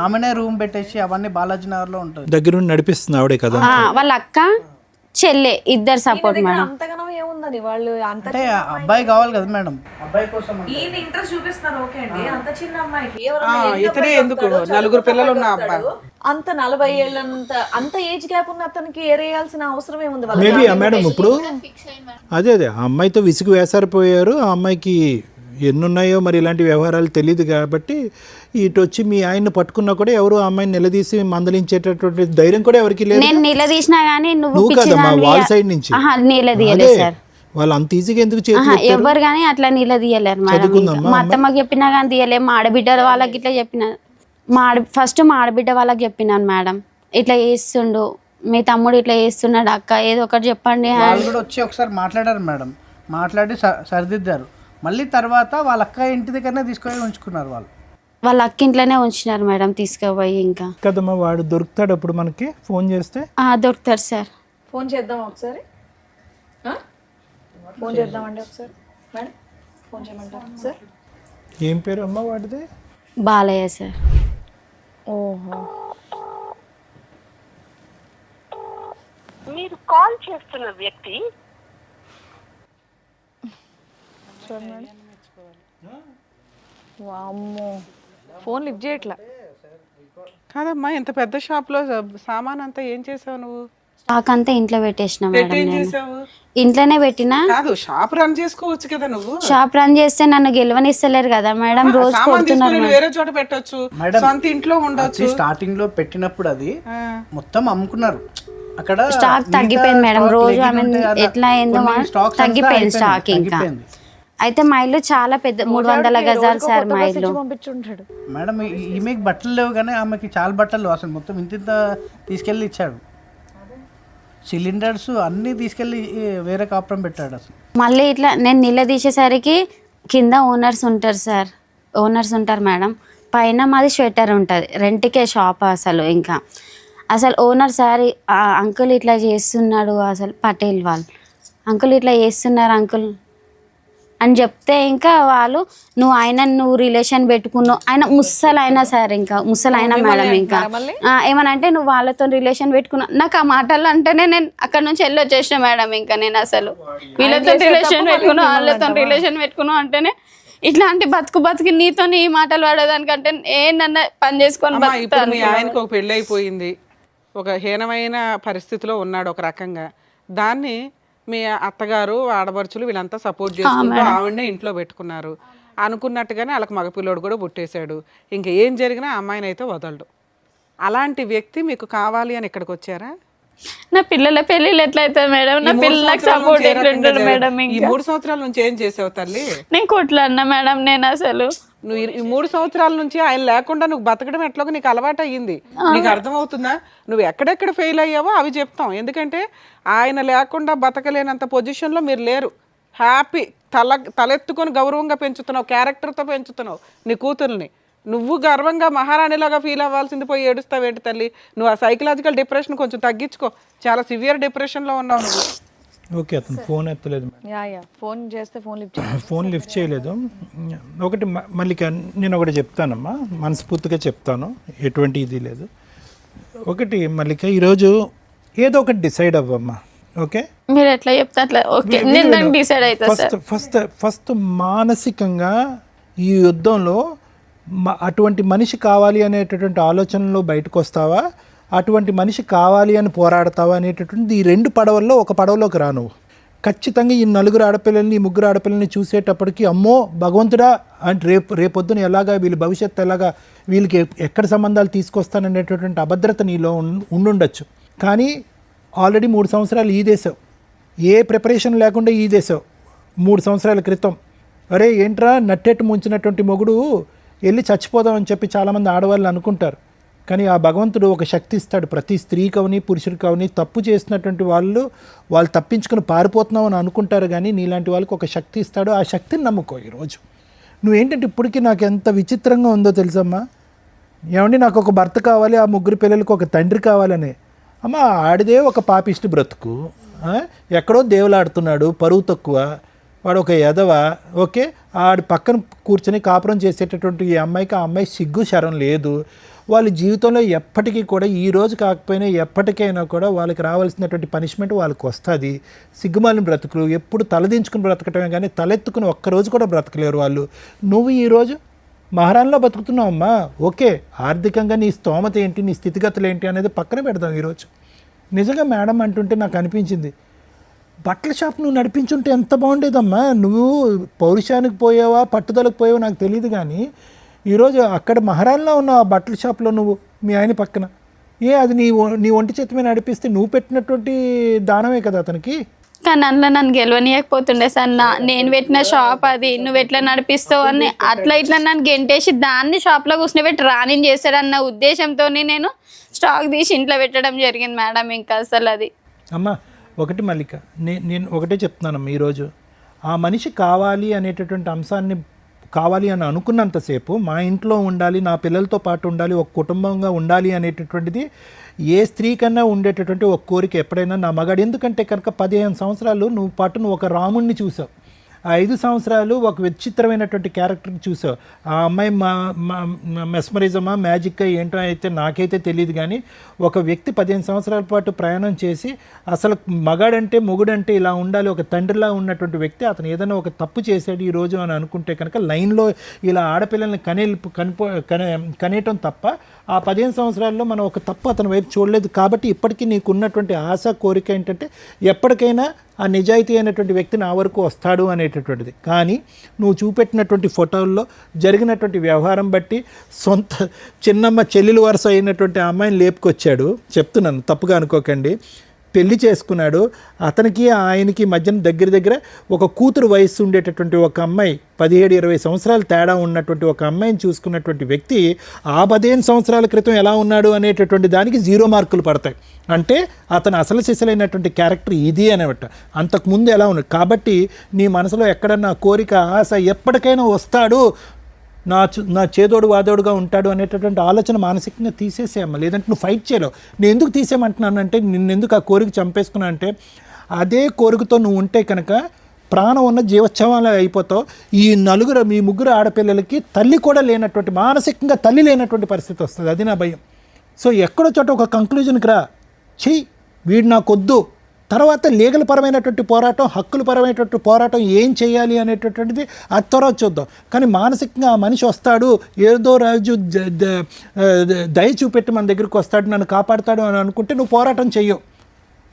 ఆమెనే రూమ్ పెట్టేసి అవన్నీ బాలాజీ నగర్ లో ఉంటుంది, దగ్గర నడిపిస్తుంది ఆవిడే కదా. వాళ్ళ అక్క చెల్లె, ఇద్దరు సపోర్ట్ మేడం. అంతగానో ఏముందని వాళ్ళు అంత అంటే అబ్బాయి కావాలి కదా మేడం, అబ్బాయి కోసం ఈయన ఇంట్రెస్ట్ చూపిస్తున్నారు. ఓకే అండి, అంత చిన్న అమ్మాయికి ఇతనే ఎందుకు 4 పిల్లలు ఉన్న అబ్బాయి అంత 40 ఏళ్ళంత అంత ఏజ్ గ్యాప్ ఉన్న అతనికి ఏరేయాల్సిన అవసరం ఏముంది? మేబీ మేడం ఇప్పుడు అదే ఆ అమ్మాయితో విసుగు వేసారిపోయారు. ఆ అమ్మాయికి ఎన్నున్నాయో మరి ఇలాంటి వ్యవహారాలు తెలియదు కాబట్టి ఇటు వచ్చి మీ ఆయన్ని పట్టుకున్నా కూడా ఎవరు ఆ అమ్మాయిని నిలదీసి మందలించేటటువంటి ధైర్యం కూడా ఎవరికి లేదు. నేను నిలదీసినా గానీ నువ్వు కదమ్మా వాళ్ళ సైడ్ నుంచి నిలదీయలేదు సార్. వాళ్ళు అంత ఈజీగా ఎందుకు చేతులు ఎవరు కానీ అట్లా నిలదీయలేరు మేడం. మా అత్తమ్మకి చెప్పినా కానీ తీయలేదు. మా ఆడబిడ్డ వాళ్ళకి ఇట్లా చెప్పిన ఫస్ట్ మా ఆడబిడ్డ వాళ్ళకి చెప్పినాను మేడం, ఇట్లా చేస్తుండు మీ తమ్ముడు, ఇట్లా చేస్తున్నాడు అక్క, ఏదో ఒకటి చెప్పండి. వాళ్ళు కూడా వచ్చి ఒకసారి మాట్లాడారు మేడం, మాట్లాడి సరిదిద్దారు. మళ్ళీ తర్వాత వాళ్ళ అక్క ఇంటి దగ్గరనే తీసుకొని ఉంచుకున్నారు. వాళ్ళ అక్క ఇంట్లోనే ఉంచినారు మేడం తీసుకుపోయి. ఇంకా కదమ్మా వాడు దొరుకుతాడు అప్పుడు మనకి ఫోన్ చేస్తే? దొరుకుతారు సార్. ఫోన్ చేద్దాం ఒకసారి, ఫోన్ చేద్దామండి ఒకసారి మేడం, ఫోన్ చేయమంటారు సార్? ఏం పేరు అమ్మ వాడిది? బాలయ్య సార్. ఓహో, మీరు కాల్ చేస్తున్న వ్యక్తి వామ్మో ఫోన్ లిఫ్ట్ చేయట్లా. కాదమ్మా, ఇంత పెద్ద షాప్లో సామాన్ అంతా ఏం చేసావు నువ్వు? స్టాక్ అంతా ఇంట్లో పెట్టేసిన మేడం. ఏం నేను చేసావు? ఇంట్లోనే పెట్టినా. కాదు, షాప్ రన్ చేసుకోవచ్చు కదా నువ్వు. షాప్ రన్ చేస్తే నన్ను గెలవనిస్తలేరు కదా మేడం, రోజు సామాన్ తీసుకొని వేరే చోట పెట్టొచ్చు, సొంత ఇంట్లో ఉండొచ్చు. స్టార్టింగ్ లో పెట్టినప్పుడు అది మొత్తం అమ్ముకున్నారు. అక్కడ స్టాక్ తగ్గిపోయింది మేడం, రోజు ఆమె ఎట్లా అయిందో తగ్గిపోయింది స్టాక్. ఇంకా అయితే మా ఇల్లు చాలా పెద్ద 300 గజాలు సార్ మా ఇల్లు. పంపించుంటాడు మేడం. ఈమెకి బట్టలు లేవు కానీ ఆమెకి చాలా బట్టలు అసలు మొత్తం ఇంత తీసుకెళ్ళి ఇచ్చాడు. సిలిండర్స్ అన్నీ తీసుకెళ్ళి వేరే కాపురం పెట్టాడు అసలు. మళ్ళీ ఇట్లా నేను నిలదీసేసరికి కింద ఓనర్స్ ఉంటారు సార్, ఓనర్స్ ఉంటారు మేడం. పైన మాది స్వెటర్ ఉంటుంది, రెంట్కే షాప్. అసలు ఓనర్ సార్ అంకుల్ ఇట్లా చేస్తున్నాడు, అసలు పటేల్ వాళ్ళు అంకుల్ ఇట్లా చేస్తున్నారు అంకుల్ అని చెప్తే ఇంకా వాళ్ళు నువ్వు రిలేషన్ పెట్టుకున్నావు, ఆయన ముసలైనా సార్, ఇంకా ముసలైనా మేడం. ఇంకా ఏమనంటే నువ్వు వాళ్ళతో రిలేషన్ పెట్టుకున్నావు. నాకు ఆ మాటలు అంటేనే నేను అక్కడ నుంచి వెళ్ళి వచ్చేసిన మేడం. ఇంకా నేను అసలు వీళ్ళతో రిలేషన్ పెట్టుకున్నావు, వాళ్ళతో రిలేషన్ పెట్టుకున్నావు అంటేనే ఇట్లాంటి బతుకు నీతో ఈ మాటలు పడేదానికంటే ఏంటన్నా పని చేసుకొని బతుకుతాను. మీ ఆయనకు ఒక పెళ్ళి అయిపోయింది, ఒక హీనమైన పరిస్థితిలో ఉన్నాడు ఒక రకంగా. దాన్ని మీ అత్తగారు ఆడపడుచులు వీళ్ళంతా సపోర్ట్ చేసుకుంటూ ఆవిడనే ఇంట్లో పెట్టుకున్నారు. అనుకున్నట్టుగానే వాళ్ళకి మగపిల్లోడు కూడా పుట్టేశాడు. ఇంకా ఏం జరిగినా అమ్మాయిని అయితే వదలడు. అలాంటి వ్యక్తి మీకు కావాలి అని ఇక్కడికి వచ్చారా? నా పిల్లల పెళ్ళిళ్ళు ఎట్లయితుంది మేడం, నా పిల్లలకు సపోర్ట్ ఎట్లుంటాడు మేడం? ఈ 3 సంవత్సరాల నుంచి ఏం చేసావు తల్లి? నేను కొట్లాడినా మేడం. నేను అసలు నువ్వు ఈ 3 సంవత్సరాల నుంచి ఆయన లేకుండా నువ్వు బతకడం ఎట్లాగో నీకు అలవాటు అయ్యింది. నీకు అర్థమవుతుందా? నువ్వు ఎక్కడెక్కడ ఫెయిల్ అయ్యావో అవి చెప్తాం. ఎందుకంటే ఆయన లేకుండా బతకలేనంత పొజిషన్లో మీరు లేరు. హ్యాపీ తలెత్తుకొని గౌరవంగా పెంచుతున్నావు, క్యారెక్టర్తో పెంచుతున్నావు నీ కూతుర్ని. నువ్వు గర్వంగా మహారాణిలాగా ఫీల్ అవ్వాల్సింది పోయి ఏడుస్తావేంటి తల్లి? నువ్వు ఆ సైకలాజికల్ డిప్రెషన్ కొంచెం తగ్గించుకో. చాలా సివియర్ డిప్రెషన్లో ఉన్నావు నువ్వు. ఓకే, అతను ఫోన్ ఎత్తలేదు. ఫోన్ చేస్తే ఫోన్ లిఫ్ట్ చేయలేదు. ఒకటి మళ్ళీ నేను ఒకటి చెప్తానమ్మా, మనస్ఫూర్తిగా చెప్తాను, ఎటువంటి ఇది లేదు. ఒకటి మల్లిక, ఈరోజు ఏదో ఒకటి డిసైడ్ అవ్వమ్మా. ఓకే, మీరు ఎట్లా చెప్తే అట్లా ఓకే, నేను డిసైడ్ అవుతా. ఫస్ట్ మానసికంగా ఈ యుద్ధంలో అటువంటి మనిషి కావాలి అనేటటువంటి ఆలోచనలో బయటకు వస్తావా, అటువంటి మనిషి కావాలి అని పోరాడతావా అనేటటువంటి ఈ 2 పడవల్లో ఒక పడవలోకి రా నువ్వు. ఖచ్చితంగా ఈ 4 ఆడపిల్లల్ని, ఈ 3 ఆడపిల్లల్ని చూసేటప్పటికి అమ్మో భగవంతుడా అంటే రేపొద్దున ఎలాగా వీళ్ళ భవిష్యత్తు ఎలాగా, వీళ్ళకి ఎక్కడ సంబంధాలు తీసుకొస్తాననేటటువంటి అభద్రత నీలో ఉండుండొచ్చు. కానీ ఆల్రెడీ 3 సంవత్సరాలు ఈదేశావు, ఏ ప్రిపరేషన్ లేకుండా ఈదేశావు. 3 సంవత్సరాల క్రితం అరే ఏంట్రా నట్టెట్టు ముంచినటువంటి మొగుడు వెళ్ళి చచ్చిపోదామని చెప్పి చాలామంది ఆడవాళ్ళు అనుకుంటారు. కానీ ఆ భగవంతుడు ఒక శక్తి ఇస్తాడు. ప్రతి స్త్రీకి అవని పురుషుడికి అవని తప్పు చేసినటువంటి వాళ్ళు తప్పించుకుని పారిపోతున్నావు అని అనుకుంటారు, కానీ నీలాంటి వాళ్ళకి ఒక శక్తి ఇస్తాడు. ఆ శక్తిని నమ్ముకో. ఈరోజు నువ్వేంటంటే ఇప్పటికీ నాకు ఎంత విచిత్రంగా ఉందో తెలుసమ్మా. ఏమండి నాకు ఒక భర్త కావాలి, ఆ 3 పిల్లలకు ఒక తండ్రి కావాలని. అమ్మ ఆడిదే ఒక పాపిష్టి బ్రతుకు, ఎక్కడో దేవులాడుతున్నాడు, పరువు తక్కువ, వాడు ఒక ఎదవ. ఓకే, ఆడి పక్కన కూర్చొని కాపురం చేసేటటువంటి ఈ అమ్మాయికి ఆ అమ్మాయి సిగ్గు శరం లేదు. వాళ్ళ జీవితంలో ఎప్పటికీ కూడా ఈ రోజు కాకపోయినా ఎప్పటికైనా కూడా వాళ్ళకి రావాల్సినటువంటి పనిష్మెంట్ వాళ్ళకి వస్తుంది. సిగ్గుమాలిన బ్రతుకులు ఎప్పుడు తలదించుకుని బ్రతకటమే కానీ తలెత్తుకుని ఒక్కరోజు కూడా బ్రతకలేరు వాళ్ళు. నువ్వు ఈరోజు మహారాణిలో బతుకుతున్నావమ్మా, ఓకే, ఆర్థికంగా నీ స్తోమత ఏంటి, నీ స్థితిగతులు ఏంటి అనేది పక్కన పెడదాం. ఈరోజు నిజంగా మేడం అంటుంటే నాకు అనిపించింది, బట్టల షాప్ నువ్వు నడిపించుంటే ఎంత బాగుండేదమ్మా. నువ్వు పౌరుషానికి పోయావా పట్టుదలకు పోయావా నాకు తెలియదు, కానీ ఈరోజు అక్కడ మహారాణిలో ఉన్న ఆ బట్టల షాప్లో నువ్వు మీ ఆయన పక్కన అది నీ ఒంటి చేతి మీద నడిపిస్తే నువ్వు పెట్టినటువంటి దానమే కదా అతనికి. కానీ అందులో నన్ను గెలవనీయకపోతుండే సార్. నేను పెట్టిన షాప్ అది, నువ్వు ఎట్లా నడిపిస్తావు అని అట్లా ఇట్లా నన్ను గెంటేసి దాన్ని షాప్లో కూర్చుని రాని చేశాడన్న ఉద్దేశంతో నేను స్టాక్ తీసి ఇంట్లో పెట్టడం జరిగింది మేడం. ఇంకా అసలు అది అమ్మా ఒకటి మల్లిక, నేను ఒకటే చెప్తున్నానమ్మా, ఈరోజు ఆ మనిషి కావాలి అనేటటువంటి అంశాన్ని కావాలి అని అనుకున్నంతసేపు మా ఇంట్లో ఉండాలి, నా పిల్లలతో పాటు ఉండాలి, ఒక కుటుంబంగా ఉండాలి అనేటటువంటిది ఏ స్త్రీ కన్నా ఉండేటటువంటి ఒక కోరిక ఎప్పుడైనా నా మగాడు. ఎందుకంటే కనుక 15 సంవత్సరాలు నువ్వు ఒక రాముణ్ణి చూసావు, ఆ 5 సంవత్సరాలు ఒక విచిత్రమైనటువంటి క్యారెక్టర్ని చూసావు. ఆ అమ్మాయి మెస్మరిజమా మ్యాజిక్ ఏంటో అయితే నాకైతే తెలియదు, కానీ ఒక వ్యక్తి 15 సంవత్సరాల పాటు ప్రయాణం చేసి అసలు మగాడంటే మొగుడంటే ఇలా ఉండాలి, ఒక తండ్రిలా ఉన్నటువంటి వ్యక్తి అతను ఏదైనా ఒక తప్పు చేశాడు ఈరోజు అని అనుకుంటే కనుక లైన్లో ఇలా ఆడపిల్లల్ని కనేయటం తప్ప ఆ 15 సంవత్సరాల్లో మనం ఒక తప్పు అతని వైపు చూడలేదు. కాబట్టి ఇప్పటికీ నీకు ఉన్నటువంటి ఆశ కోరిక ఏంటంటే ఎప్పటికైనా ఆ నిజాయితీ అయినటువంటి వ్యక్తి నా వరకు వస్తాడు అనేటటువంటిది. కానీ నువ్వు చూపెట్టినటువంటి ఫోటోల్లో జరిగినటువంటి వ్యవహారం బట్టి సొంత చిన్నమ్మ చెల్లెలు వరుస అయినటువంటి ఆ అమ్మాయిని లేపుకొచ్చాడు. చెప్తున్నాను, తప్పుగా అనుకోకండి. పెళ్లి చేసుకున్నాడు. అతనికి ఆయనకి మధ్యన దగ్గర ఒక కూతురు వయస్సు ఉండేటటువంటి ఒక అమ్మాయి, 17-20 సంవత్సరాలు తేడా ఉన్నటువంటి ఒక అమ్మాయిని చూసుకున్నటువంటి వ్యక్తి ఆ 15 సంవత్సరాల క్రితం ఎలా ఉన్నాడు అనేటటువంటి దానికి 0 మార్కులు పడతాయి. అంటే అతను అసలు సిసలైనటువంటి క్యారెక్టర్ ఇది అనమాట. అంతకుముందు ఎలా ఉన్నాడు. కాబట్టి నీ మనసులో ఎక్కడన్నా కోరిక ఆశ ఎప్పటికైనా వస్తాడు, నా చేదోడు వాదోడుగా ఉంటాడు అనేటటువంటి ఆలోచన మానసికంగా తీసేసేయమ్మ. లేదంటే నువ్వు ఫైట్ చేయలేవు. నేను ఎందుకు తీసేయమంటున్నానంటే నిన్నెందుకు ఆ కోరిక చంపేసుకున్నా అంటే అదే కోరికతో నువ్వు ఉంటే కనుక ప్రాణం ఉన్న జీవోత్సవాలు అయిపోతావు. మీ ముగ్గురు ఆడపిల్లలకి తల్లి కూడా లేనటువంటి, మానసికంగా తల్లి లేనటువంటి పరిస్థితి వస్తుంది. అది నా భయం. సో ఎక్కడో చోట ఒక కంక్లూజన్కి రా, వీడు నాకొద్దు. తర్వాత లీగల్ పరమైనటువంటి పోరాటం, హక్కుల పరమైనటువంటి పోరాటం ఏం చేయాలి అనేటటువంటిది అది తర్వాత చూద్దాం. కానీ మానసికంగా ఆ మనిషి వస్తాడు, ఏదో రాజు దయ చూపెట్టి మన దగ్గరికి వస్తాడు, నన్ను కాపాడుతాడు అని అనుకుంటే నువ్వు పోరాటం చెయ్యవు.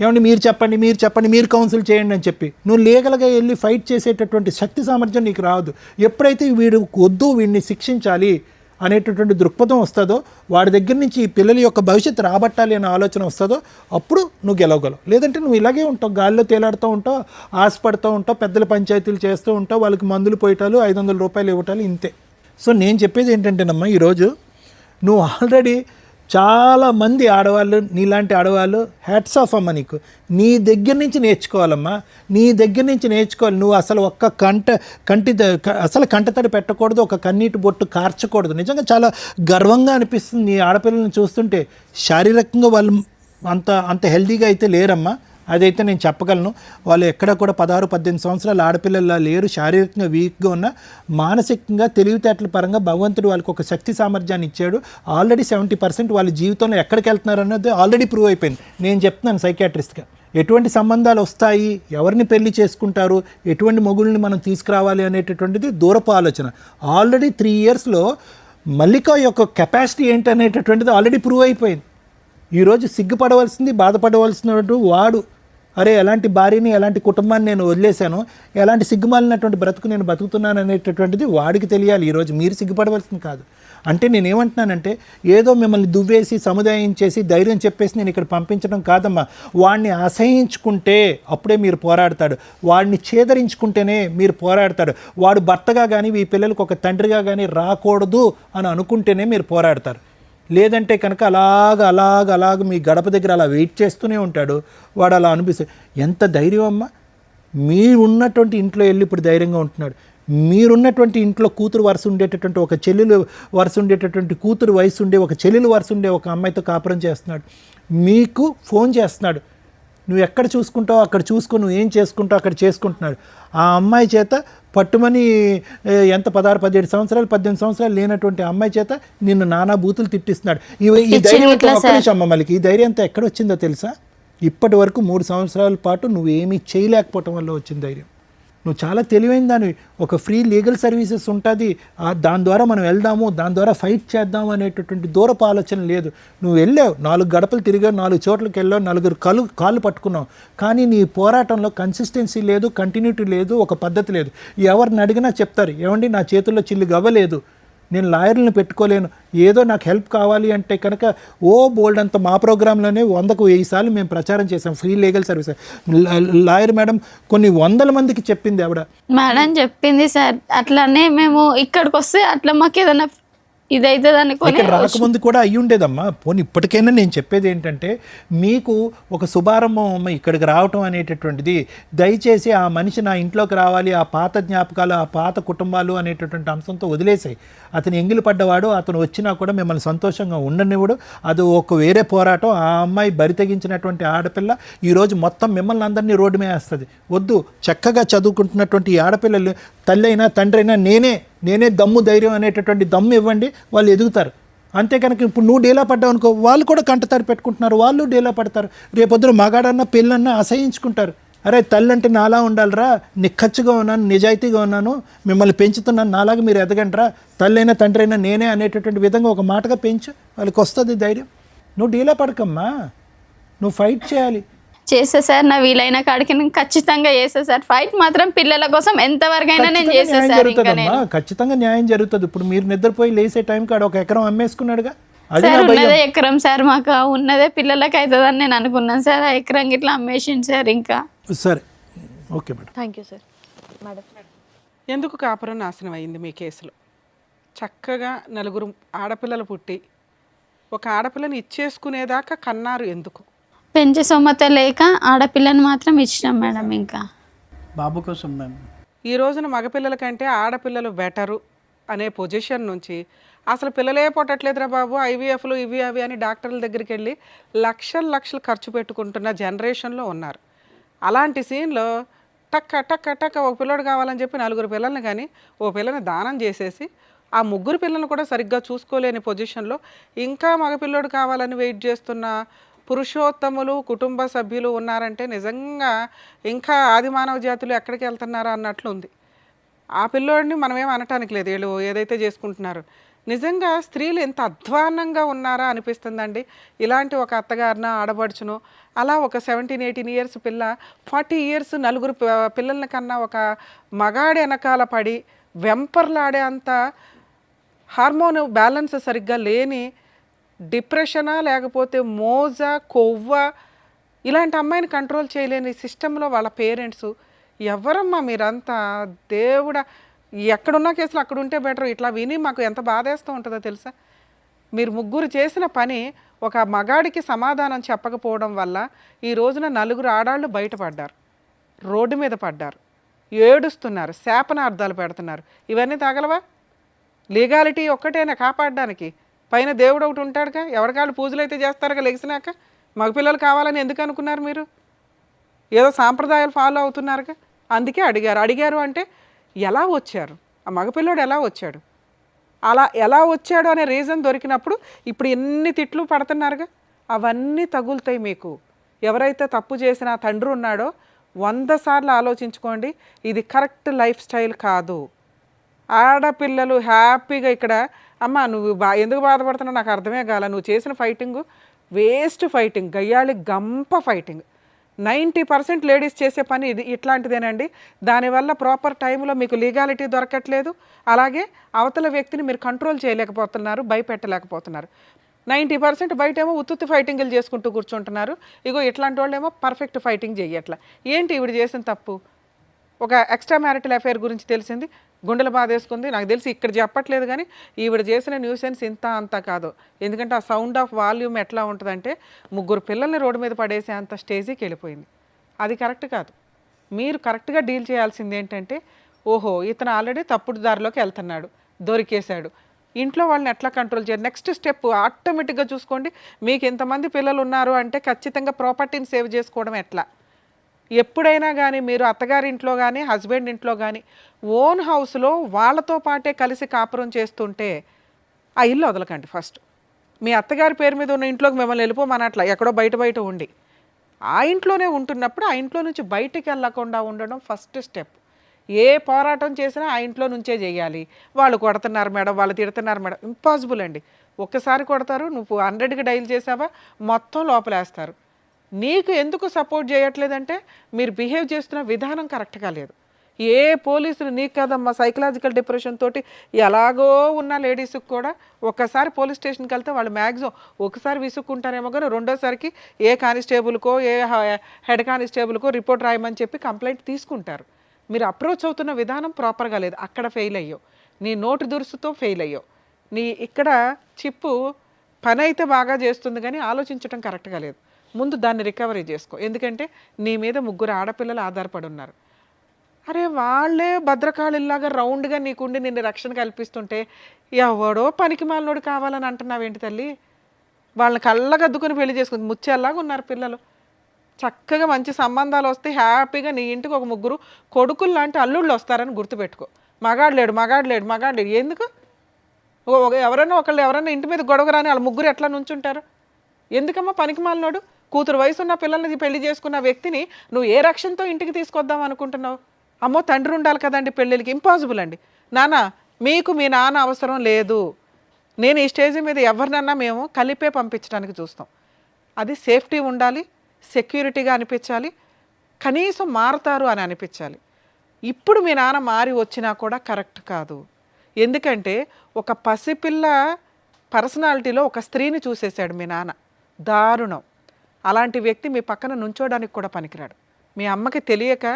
ఏమండి మీరు చెప్పండి, మీరు కౌన్సిల్ చేయండి అని చెప్పి నువ్వు లీగల్గా వెళ్ళి ఫైట్ చేసేటటువంటి శక్తి సామర్థ్యం నీకు రాదు. ఎప్పుడైతే వీడు వద్దు, వీడిని శిక్షించాలి అనేటటువంటి దృక్పథం వస్తుందో, వాడి దగ్గర నుంచి ఈ పిల్లల యొక్క భవిష్యత్తు రాబట్టాలి అనే ఆలోచన వస్తుందో అప్పుడు నువ్వు గెలవగలవు. లేదంటే నువ్వు ఇలాగే ఉంటావు, గాల్లో తేలాడుతూ ఉంటావు, ఆశపడుతూ ఉంటావు, పెద్దల పంచాయతీలు చేస్తూ ఉంటావు, వాళ్ళకి మందులు పోయటాలు, 500 రూపాయలు ఇవ్వటాలు, ఇంతే. సో నేను చెప్పేది ఏంటంటేనమ్మా, ఈరోజు నువ్వు ఆల్రెడీ చాలామంది ఆడవాళ్ళు, నీలాంటి ఆడవాళ్ళు హ్యాట్స్ ఆఫ్ అమ్మ, నీకు నీ దగ్గర నుంచి నేర్చుకోవాలమ్మా, నీ దగ్గర నుంచి నేర్చుకోవాలి. నువ్వు అసలు ఒక్క కంటతడి పెట్టకూడదు, ఒక కన్నీటి బొట్టు కార్చకూడదు. నిజంగా చాలా గర్వంగా అనిపిస్తుంది నీ ఆడపిల్లల్ని చూస్తుంటే. శారీరకంగా వాళ్ళు అంత హెల్తీగా అయితే లేరమ్మా, అదైతే నేను చెప్పగలను. వాళ్ళు ఎక్కడ కూడా 16-18 సంవత్సరాల ఆడపిల్లలా లేరు. శారీరకంగా వీక్గా ఉన్న, మానసికంగా తెలివితేటల పరంగా భగవంతుడు వాళ్ళకి ఒక శక్తి సామర్థ్యాన్ని ఇచ్చాడు. ఆల్రెడీ 70% వాళ్ళ జీవితంలో ఎక్కడికి వెళ్తున్నారు అన్నది ఆల్రెడీ ప్రూవ్ అయిపోయింది. నేను చెప్తున్నాను సైకాట్రిస్ట్గా, ఎటువంటి సంబంధాలు వస్తాయి, ఎవరిని పెళ్లి చేసుకుంటారు, ఎటువంటి మొగుళ్ళని మనం తీసుకురావాలి అనేటటువంటిది దూరపు ఆలోచన. ఆల్రెడీ 3 ఇయర్స్లో మల్లిక యొక్క కెపాసిటీ ఏంటి అనేటటువంటిది ఆల్రెడీ ప్రూవ్ అయిపోయింది. ఈరోజు సిగ్గుపడవలసింది, బాధపడవలసినటువంటి వాడు, అరే ఎలాంటి భార్యని, ఎలాంటి కుటుంబాన్ని నేను వదిలేశాను, ఎలాంటి సిగ్గుమాలినటువంటి బ్రతుకు నేను బతుకుతున్నాను అనేటటువంటిది వాడికి తెలియాలి. ఈరోజు మీరు సిగ్గుపడవలసింది కాదు. అంటే నేనేమంటున్నానంటే ఏదో మిమ్మల్ని దువ్వేసి సముదాయించేసి ధైర్యం చెప్పేసి నేను ఇక్కడ పంపించడం కాదమ్మా. వాడిని అసహించుకుంటే అప్పుడే మీరు పోరాడతాడు, వాడిని ఛేదరించుకుంటేనే మీరు పోరాడతాడు. వాడు భర్తగా కానీ ఈ పిల్లలకు ఒక తండ్రిగా కానీ రాకూడదు అని అనుకుంటేనే మీరు పోరాడతారు. లేదంటే కనుక అలాగ మీ గడప దగ్గర అలా వెయిట్ చేస్తూనే ఉంటాడు. వాడు అలా అనిపిస్తుంది. ఎంత ధైర్యం అమ్మా, మీరున్నటువంటి ఇంట్లో వెళ్ళి ఇప్పుడు ధైర్యంగా ఉంటున్నాడు. మీరున్నటువంటి ఇంట్లో కూతురు వరుస ఉండేటటువంటి, ఒక చెల్లెలు వరుస ఉండేటటువంటి, కూతురు వయసు ఉండే ఒక చెల్లెలు వరుస ఉండే ఒక అమ్మాయితో కాపురం చేస్తున్నాడు. మీకు ఫోన్ చేస్తున్నాడు, నువ్వు ఎక్కడ చూసుకుంటావు అక్కడ చూసుకో, నువ్వు ఏం చేసుకుంటావు అక్కడ చేసుకుంటున్నాడు. ఆ అమ్మాయి చేత పట్టుమని ఎంత 16, 17 సంవత్సరాలు 18 సంవత్సరాలు లేనటువంటి అమ్మాయి చేత నిన్ను నానా బూతులు తిట్టిస్తున్నాడు. ఈ ధైర్యం అంతా ఒక్క నిమిషం అమ్మ, మళ్ళీ ఈ ధైర్యం అంతా ఎక్కడ వచ్చిందో తెలుసా? ఇప్పటి వరకు 3 సంవత్సరాల పాటు నువ్వేమీ చేయలేకపోవటం వల్ల వచ్చిన ధైర్యం. నువ్వు చాలా తెలివైన దానివి. ఒక ఫ్రీ లీగల్ సర్వీసెస్ ఉంటుంది, దాని ద్వారా మనం వెళ్దాము, దాని ద్వారా ఫైట్ చేద్దాము అనేటటువంటి దూరపు ఆలోచన లేదు. నువ్వు వెళ్ళావు, 4 గడపలు తిరిగావు, 4 చోట్లకి వెళ్ళావు, 4 కాళ్ళు పట్టుకున్నావు. కానీ నీ పోరాటంలో కన్సిస్టెన్సీ లేదు, కంటిన్యూటీ లేదు, ఒక పద్ధతి లేదు. ఎవరిని అడిగినా చెప్తారు, ఏమండి నా చేతుల్లో చిల్లు గవ్వలేదు, నేను లాయర్లను పెట్టుకోలేను, ఏదో నాకు హెల్ప్ కావాలి అంటే కనుక బోల్డ్ అంత మా ప్రోగ్రాంలోనే 100కు 1000 సార్లు మేము ప్రచారం చేసాం free legal service. Lawyer madam కొన్ని 100 మందికి చెప్పింది ఆవిడ. మేడం చెప్పింది సార్, అట్లానే మేము ఇక్కడికి వస్తే అట్లా మాకు ఏదైనా ఇదైతే ఇక్కడ రాకముందు కూడా అయ్యి ఉండేదమ్మా. పోనీ ఇప్పటికైనా నేను చెప్పేది ఏంటంటే, మీకు ఒక శుభారంభం అమ్మ ఇక్కడికి రావటం అనేటటువంటిది. దయచేసి ఆ మనిషి నా ఇంట్లోకి రావాలి, ఆ పాత జ్ఞాపకాలు, ఆ పాత కుటుంబాలు అనేటటువంటి అంశంతో వదిలేసాయి. అతను ఎంగిలి పడ్డవాడు, అతను వచ్చినా కూడా మిమ్మల్ని సంతోషంగా ఉండనివ్వడు. అది ఒక వేరే పోరాటం. ఆ అమ్మాయి బరి తెగించినటువంటి ఆడపిల్ల ఈరోజు మొత్తం మిమ్మల్ని అందరినీ రోడ్డు మీద వేస్తుంది. వద్దు, చక్కగా చదువుకుంటున్నటువంటి ఈ ఆడపిల్లలు తల్లి అయినా తండ్రి అయినా నేనే దమ్ము ధైర్యం అనేటటువంటి దమ్ము ఇవ్వండి, వాళ్ళు ఎదుగుతారు. అంతే కనుక ఇప్పుడు నువ్వు డేలా పడ్డావు అనుకో, వాళ్ళు కూడా కంటతారు పెట్టుకుంటున్నారు, వాళ్ళు డేలా పడతారు. రేపొద్దున మగాడన్నా పెళ్ళన్నా అసహించుకుంటారు. అరే తల్లి అంటే నాలా ఉండాలిరా, నిక్కచ్చిగా ఉన్నాను, నిజాయితీగా ఉన్నాను, మిమ్మల్ని పెంచుతున్నాను, నాలాగా మీరు ఎదగండిరా, తల్లి అయినా తండ్రి అయినా నేనే అనేటటువంటి విధంగా ఒక మాటగా పెంచు, వాళ్ళకి వస్తుంది ధైర్యం. నువ్వు డీలా పడకమ్మా, నువ్వు ఫైట్ చేయాలి. చేస్తా సార్, నా వీలైన కాడికి నేను ఖచ్చితంగా చేస్తా సార్. ఫైట్ మాత్రం పిల్లల కోసం ఎంతవరకు అయినా నేను చేస్తా సార్. ఖచ్చితంగా న్యాయం జరుగుతుంది. ఇప్పుడు మీరు నిద్రపోయి లేసే టైం కాడ 1 ఎకరం అమ్మేసుకున్నాడుగా, సార్ ఉన్నదే ఎకరం సార్, మాకు ఉన్నదే పిల్లలకి అవుతుందని నేను అనుకున్నాను సార్. ఆ ఎకరం ఇట్లా అమ్మేసింది సార్. ఇంకా సరే, okay madam. Thank you sir. Madam, ఎందుకు కాపురం నాశనం అయింది మీ కేసులో? చక్కగా 4 ఆడపిల్లలు పుట్టి ఒక ఆడపిల్లని ఇచ్చేసుకునేదాకా కన్నారు ఎందుకు? పెంచే సొమ్మత లేక ఆడపిల్లని మాత్రం ఇచ్చినాం మేడం. ఇంకా బాబు కోసం మేము ఈ రోజున మగపిల్లల కంటే ఆడపిల్లలు బెటరు అనే పొజిషన్ నుంచి అసలు పిల్లలే పుట్టట్లేదురా బాబు, ఐవీఎఫ్లు ఇవి అవి అని డాక్టర్ల దగ్గరికి వెళ్ళి లక్షలు ఖర్చు పెట్టుకుంటున్న జనరేషన్లో ఉన్నారు. అలాంటి సీన్లో టక్క టక్క టక్క ఒక పిల్లడు కావాలని చెప్పి 4 పిల్లల్ని కానీ ఓ పిల్లని దానం చేసేసి ఆ 3 పిల్లలను కూడా సరిగ్గా చూసుకోలేని పొజిషన్లో ఇంకా మగపిల్లోడు కావాలని వెయిట్ చేస్తున్న పురుషోత్తములు కుటుంబ సభ్యులు ఉన్నారంటే నిజంగా ఇంకా ఆది మానవ జాతులు ఎక్కడికి వెళ్తున్నారా అన్నట్లు ఉంది. ఆ పిల్లోడిని మనమేం అనటానికి లేదు, వీళ్ళు ఏదైతే చేసుకుంటున్నారు. నిజంగా స్త్రీలు ఎంత అధ్వాన్నంగా ఉన్నారా అనిపిస్తుందండి. ఇలాంటి ఒక అత్తగారిన ఆడబడుచును అలా ఒక 17-18 ఇయర్స్ పిల్ల 40 ఇయర్స్ 4 పిల్లల కన్నా ఒక మగాడి వెనకాల పడి వెంపర్లాడే అంత హార్మోన్ బ్యాలెన్స్ సరిగ్గా లేని డిప్రెషనా లేకపోతే మోజా కొవ్వ ఇలాంటి అమ్మాయిని కంట్రోల్ చేయలేని సిస్టంలో వాళ్ళ పేరెంట్స్. ఎవరమ్మా మీరంతా? దేవుడా, ఎక్కడున్న కేసులు అక్కడ ఉంటే బెటర్. ఇట్లా విని మాకు ఎంత బాధేస్తూ ఉంటుందో తెలుసా? మీరు 3 చేసిన పని ఒక మగాడికి సమాధానం చెప్పకపోవడం వల్ల ఈ రోజున 4 ఆడాళ్ళు బయటపడ్డారు, రోడ్డు మీద పడ్డారు, ఏడుస్తున్నారు, శాపనార్థాలు పెడుతున్నారు. ఇవన్నీ తగలవా? లీగాలిటీ ఒక్కటేనా కాపాడడానికి? పైన దేవుడు ఒకటి ఉంటాడుగా, ఎవరికాళ్ళు పూజలు అయితే చేస్తారుగా లెగిసినాక. మగపిల్లలు కావాలని ఎందుకు అనుకున్నారు మీరు? ఏదో సాంప్రదాయాలు ఫాలో అవుతున్నారుగా, అందుకే అడిగారు అంటే ఎలా వచ్చారు, ఆ మగపిల్లోడు ఎలా వచ్చాడు, అలా ఎలా వచ్చాడు అనే రీజన్ దొరికినప్పుడు ఇప్పుడు ఎన్ని తిట్లు పడుతున్నారుగా, అవన్నీ తగులుతాయి మీకు. ఎవరైతే తప్పు చేసిన తండ్రి ఉన్నాడో 100 సార్లు ఆలోచించుకోండి, ఇది కరెక్ట్ లైఫ్ స్టైల్ కాదు. ఆడపిల్లలు హ్యాపీగా ఇక్కడ అమ్మ నువ్వు ఎందుకు బాధపడుతున్నావు నాకు అర్థమే కాల, నువ్వు చేసిన ఫైటింగు వేస్ట్ ఫైటింగ్, గయ్యాళి గంప ఫైటింగ్. 90% లేడీస్ చేసే పని ఇది ఇట్లాంటిదేనండి. దానివల్ల ప్రాపర్ టైంలో మీకు లీగాలిటీ దొరకట్లేదు, అలాగే అవతల వ్యక్తిని మీరు కంట్రోల్ చేయలేకపోతున్నారు, భయపెట్టలేకపోతున్నారు. 90% బయటేమో ఉత్తుత్తి ఫైటింగ్లు చేసుకుంటూ కూర్చుంటున్నారు. ఇగో ఇట్లాంటి వాళ్ళు ఏమో పర్ఫెక్ట్ ఫైటింగ్ చెయ్యట్లా. ఏంటి ఈవిడ చేసిన తప్పు? ఒక ఎక్స్ట్రా మ్యారిటల్ అఫైర్ గురించి తెలిసింది, గుండెలు బాధేసుకుంది. నాకు తెలిసి ఇక్కడ చెప్పట్లేదు కానీ ఈవిడ చేసిన న్యూసెన్స్ ఇంత అంతా కాదు. ఎందుకంటే ఆ సౌండ్ ఆఫ్ వాల్యూమ్ ఎట్లా ఉంటుందంటే 3 పిల్లల్ని రోడ్డు మీద పడేసే అంత స్టేజ్కి వెళ్ళిపోయింది. అది కరెక్ట్ కాదు. మీరు కరెక్ట్గా డీల్ చేయాల్సింది ఏంటంటే, ఓహో ఇతను ఆల్రెడీ తప్పుడు దారిలోకి వెళ్తున్నాడు, దొరికేశాడు, ఇంట్లో వాళ్ళని ఎట్లా కంట్రోల్ చేయాలి? నెక్స్ట్ స్టెప్ ఆటోమేటిక్గా చూసుకోండి. మీకు ఇంతమంది పిల్లలు ఉన్నారు అంటే ఖచ్చితంగా ప్రాపర్టీని సేవ్ చేసుకోవడం ఎట్లా. ఎప్పుడైనా కానీ మీరు అత్తగారి ఇంట్లో కానీ హస్బెండ్ ఇంట్లో కానీ ఓన్ హౌస్లో వాళ్ళతో పాటే కలిసి కాపురం చేస్తుంటే ఆ ఇల్లు వదలకండి. ఫస్ట్ మీ అత్తగారి పేరు మీద ఉన్న ఇంట్లోకి మిమ్మల్ని వెళ్ళిపోమనట్లా, ఎక్కడో బయట ఉండి ఆ ఇంట్లోనే ఉంటున్నప్పుడు ఆ ఇంట్లో నుంచి బయటికి వెళ్ళకుండా ఉండడం ఫస్ట్ స్టెప్. ఏ పోరాటం చేసినా ఆ ఇంట్లో నుంచే చేయాలి. వాళ్ళు కొడుతున్నారు మేడం, వాళ్ళు తిడుతున్నారు మేడం, ఇంపాసిబుల్ అండి. ఒక్కసారి కొడతారు, నువ్వు 100కి డైల్ చేసావా మొత్తం లోపలేస్తారు. నీకు ఎందుకు సపోర్ట్ చేయట్లేదంటే మీరు బిహేవ్ చేస్తున్న విధానం కరెక్ట్గా లేదు. ఏ పోలీసులు నీకు కదమ్మా సైకలాజికల్ డిప్రెషన్ తోటి ఎలాగో ఉన్న లేడీస్కి కూడా ఒక్కసారి పోలీస్ స్టేషన్కి వెళ్తే వాళ్ళు మ్యాక్సిమం ఒకసారి విసుక్కుంటారేమో కానీ రెండోసారికి ఏ కానిస్టేబుల్కో ఏ హెడ్ కానిస్టేబుల్కో రిపోర్ట్ రాయమని చెప్పి కంప్లైంట్ తీసుకుంటారు. మీరు అప్రోచ్ అవుతున్న విధానం ప్రాపర్గా లేదు, అక్కడ ఫెయిల్ అయ్యో. నీ నోటి దురుసుతో ఫెయిల్ అయ్యో. నీ ఇక్కడ చిప్పు పని అయితే బాగా చేస్తుంది కానీ ఆలోచించడం కరెక్ట్గా లేదు. ముందు దాన్ని రికవరీ చేసుకో. ఎందుకంటే నీ మీద 3 ఆడపిల్లలు ఆధారపడి ఉన్నారు. అరే వాళ్ళే భద్రకాళిలాగా రౌండ్గా నీకుండి నిన్ను రక్షణ కల్పిస్తుంటే ఎవడో పనికి మాలినోడు కావాలని అంటున్నావేంటి తల్లి? వాళ్ళని కళ్ళగద్దుకుని పెళ్లి చేసుకుంది ముచ్చేలాగా ఉన్నారు పిల్లలు. చక్కగా మంచి సంబంధాలు వస్తే హ్యాపీగా నీ ఇంటికి ఒక 3 కొడుకులు లాంటి అల్లుళ్ళు వస్తారని గుర్తుపెట్టుకో. మగాడు లేడు ఎందుకు? ఎవరైనా ఇంటి మీద గొడవ రాని వాళ్ళ 3 ఎట్లా నుంచుంటారు? ఎందుకమ్మా పనికి మాలినోడు? కూతురు వయసు ఉన్న పిల్లల్ని పెళ్లి చేసుకున్న వ్యక్తిని నువ్వు ఏ రక్షణతో ఇంటికి తీసుకొద్దాం అనుకుంటున్నావు? అమ్మో తండ్రి ఉండాలి కదండి పెళ్ళిళ్ళకి, ఇంపాసిబుల్ అండి. నాన్న మీకు మీ నాన్న అవసరం లేదు. నేను ఈ స్టేజ్ మీద ఎవరినన్నా మేము కలిపే పంపించడానికి చూస్తాం. అది సేఫ్టీ ఉండాలి, సెక్యూరిటీగా అనిపించాలి, కనీసం మారుతారు అని అనిపించాలి. ఇప్పుడు మీ నాన్న మారి వచ్చినా కూడా కరెక్ట్ కాదు. ఎందుకంటే ఒక పసిపిల్ల పర్సనాలిటీలో ఒక స్త్రీని చూసేశాడు మీ నాన్న. దారుణం. అలాంటి వ్యక్తి మీ పక్కన నుంచోడానికి కూడా పనికిరాడు. మీ అమ్మకి తెలియక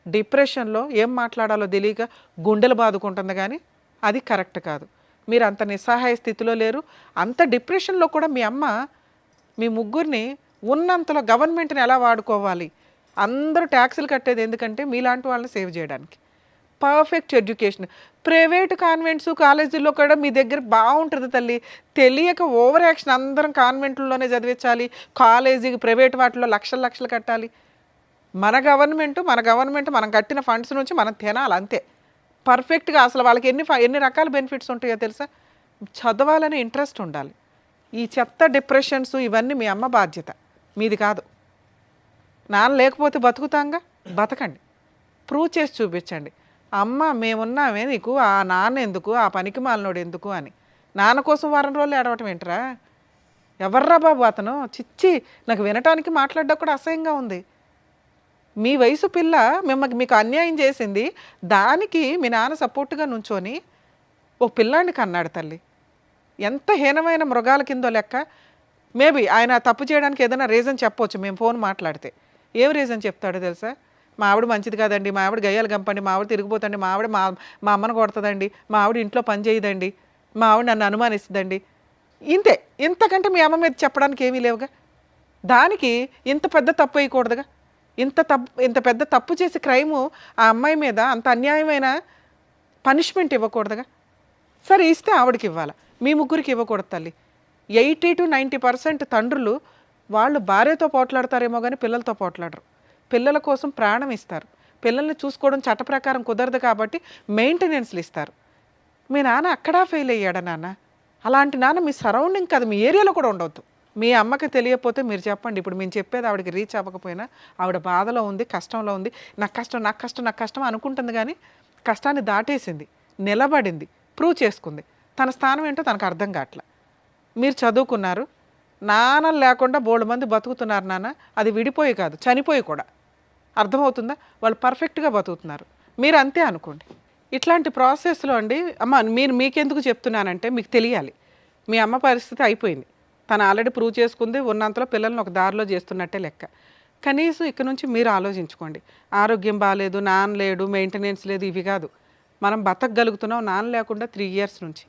డిప్రెషన్లో ఏం మాట్లాడాలో తెలియక గుండెలు బాదుకుంటుంది కానీ అది కరెక్ట్ కాదు. మీరు అంత నిస్సహాయ స్థితిలో లేరు. అంత డిప్రెషన్లో కూడా మీ అమ్మ మీ 3 ఉన్నంతలో గవర్నమెంట్ని ఎలా వాడుకోవాలి, అందరూ ట్యాక్సులు కట్టేది ఎందుకంటే మీలాంటి వాళ్ళని సేవ్ చేయడానికి. పర్ఫెక్ట్ ఎడ్యుకేషన్ ప్రైవేట్ కాన్వెంట్స్ కాలేజీల్లో కూడా మీ దగ్గర బాగుంటుంది తల్లి. తెలియక ఓవర్ యాక్షన్, అందరం కాన్వెంట్లలోనే చదివించాలి, కాలేజీకి ప్రైవేట్ వాటిలో లక్షలు కట్టాలి. మన గవర్నమెంట్ మనం కట్టిన ఫండ్స్ నుంచి మనం తినాలి అంతే. పర్ఫెక్ట్గా అసలు వాళ్ళకి ఎన్ని రకాల బెనిఫిట్స్ ఉంటాయో తెలుసా? చదవాలని ఇంట్రెస్ట్ ఉండాలి. ఈ చెత్త డిప్రెషన్స్ ఇవన్నీ మీ అమ్మ బాధ్యత, మీది కాదు. నాన్న లేకపోతే బతుకుతాంగా, బతకండి, ప్రూవ్ చేసి చూపించండి. అమ్మ మేమున్నామే నీకు, ఆ నాన్న ఎందుకు, ఆ పనికి మాలినోడు ఎందుకు అని. నాన్న కోసం వారం రోజులు ఏడవటం ఏంట్రా? ఎవర్రా బాబు అతను? చిచ్చి, నాకు వినటానికి మాట్లాడడం కూడా అసహ్యంగా ఉంది. మీ వయసు పిల్ల మీకు అన్యాయం చేసింది, దానికి మీ నాన్న సపోర్ట్గా నుంచొని ఓ పిల్లాడిని కన్నాడు తల్లి. ఎంత హీనమైన మృగాల కిందో లెక్క. మేబీ ఆయన తప్పు చేయడానికి ఏదైనా రీజన్ చెప్పవచ్చు. మేము ఫోన్ మాట్లాడితే ఏం రీజన్ చెప్తాడో తెలుసా? మా ఆవిడ మంచిది కాదండి, మా ఆవిడ గయ్యాలు గంపండి, మా ఆవిడ తిరిగిపోతండి, మా ఆవిడ మా అమ్మను కొడుతుందండి, మా ఆవిడ ఇంట్లో పని చేయదండి, మా ఆవిడ నన్ను అనుమానిస్తుందండి. ఇంతే. ఇంతకంటే మీ అమ్మ మీద చెప్పడానికి ఏమీ లేవుగా. దానికి ఇంత పెద్ద తప్పు వేయకూడదుగా. ఇంత పెద్ద తప్పు చేసి క్రైము ఆ అమ్మాయి మీద అంత అన్యాయమైన పనిష్మెంట్ ఇవ్వకూడదుగా. సరే ఇస్తే ఆవిడకి ఇవ్వాలి, మీ 3కి ఇవ్వకూడదు తల్లి. 80 to 90% తండ్రులు వాళ్ళు భార్యతో పోట్లాడతారేమో కానీ పిల్లలతో పోట్లాడరు. పిల్లల కోసం ప్రాణం ఇస్తారు. పిల్లల్ని చూసుకోవడం చట్ట ప్రకారం కుదరదు కాబట్టి మెయింటెనెన్స్లు ఇస్తారు. మీ నాన్న అక్కడా ఫెయిల్ అయ్యాడా నాన్న? అలాంటి నాన్న మీ సరౌండింగ్ కాదు, మీ ఏరియాలో కూడా ఉండవద్దు. మీ అమ్మకి తెలియకపోతే మీరు చెప్పండి. ఇప్పుడు మేము చెప్పేది ఆవిడకి రీచ్ అవ్వకపోయినా ఆవిడ బాధలో ఉంది, కష్టంలో ఉంది. నాకు కష్టం అనుకుంటుంది కానీ కష్టాన్ని దాటేసింది, నిలబడింది, ప్రూవ్ చేసుకుంది. తన స్థానం ఏంటో తనకు అర్థం కావట్లా. మీరు చదువుకున్నారు, నాన్న లేకుండా బోల్డ్ మంది బతుకుతున్నారు నాన్న. అది విడిపోయి కాదు, చనిపోయి కూడా. అర్థమవుతుందా? వాళ్ళు పర్ఫెక్ట్గా బతుకుతున్నారు, మీరు అంతే అనుకోండి. ఇట్లాంటి ప్రాసెస్లో అండి అమ్మ మీకెందుకు చెప్తున్నానంటే మీకు తెలియాలి. మీ అమ్మ పరిస్థితి అయిపోయింది, తను ఆల్రెడీ ప్రూవ్ చేసుకుంది. ఉన్నంతలో పిల్లల్ని ఒక దారిలో చేస్తున్నట్టే లెక్క. కనీసం ఇక్కడ నుంచి మీరు ఆలోచించుకోండి. ఆరోగ్యం బాగాలేదు, నాన్న లేడు, మెయింటెనెన్స్ లేదు, ఇవి కాదు. మనం బతకగలుగుతున్నాం నాన్న లేకుండా 3 years నుంచి.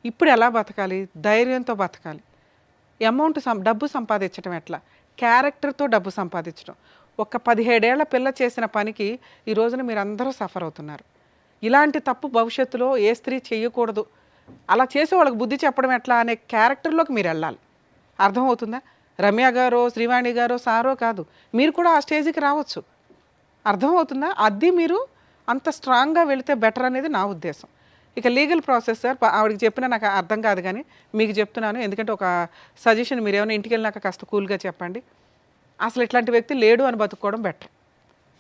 ఇప్పుడు ఎలా బతకాలి? ధైర్యంతో బతకాలి. డబ్బు సంపాదించడం ఎట్లా? క్యారెక్టర్తో డబ్బు సంపాదించడం. ఒక 17 ఏళ్ల పిల్ల చేసిన పనికి ఈ రోజున మీరు అందరూ సఫర్ అవుతున్నారు. ఇలాంటి తప్పు భవిష్యత్తులో ఏ స్త్రీ చేయకూడదు అలా చేసే వాళ్ళకి బుద్ధి చెప్పడం ఎట్లా అనే క్యారెక్టర్లోకి మీరు వెళ్ళాలి. అర్థమవుతుందా? రమ్య గారో శ్రీవాణి గారో సారో కాదు, మీరు కూడా ఆ స్టేజ్కి రావచ్చు. అర్థమవుతుందా? అది మీరు అంత స్ట్రాంగ్గా వెళితే బెటర్ అనేది నా ఉద్దేశం. ఇక లీగల్ ప్రాసెస్ సార్, ఆవిడకి చెప్పినా నాకు అర్థం కాదు కానీ మీకు చెప్తున్నాను, ఎందుకంటే ఒక సజెషన్, మీరు ఏమైనా ఇంటికి వెళ్ళినాక కాస్త కూల్గా చెప్పండి. అసలు ఇట్లాంటి వ్యక్తి లేడు అని బతుక్కోవడం బెటర్.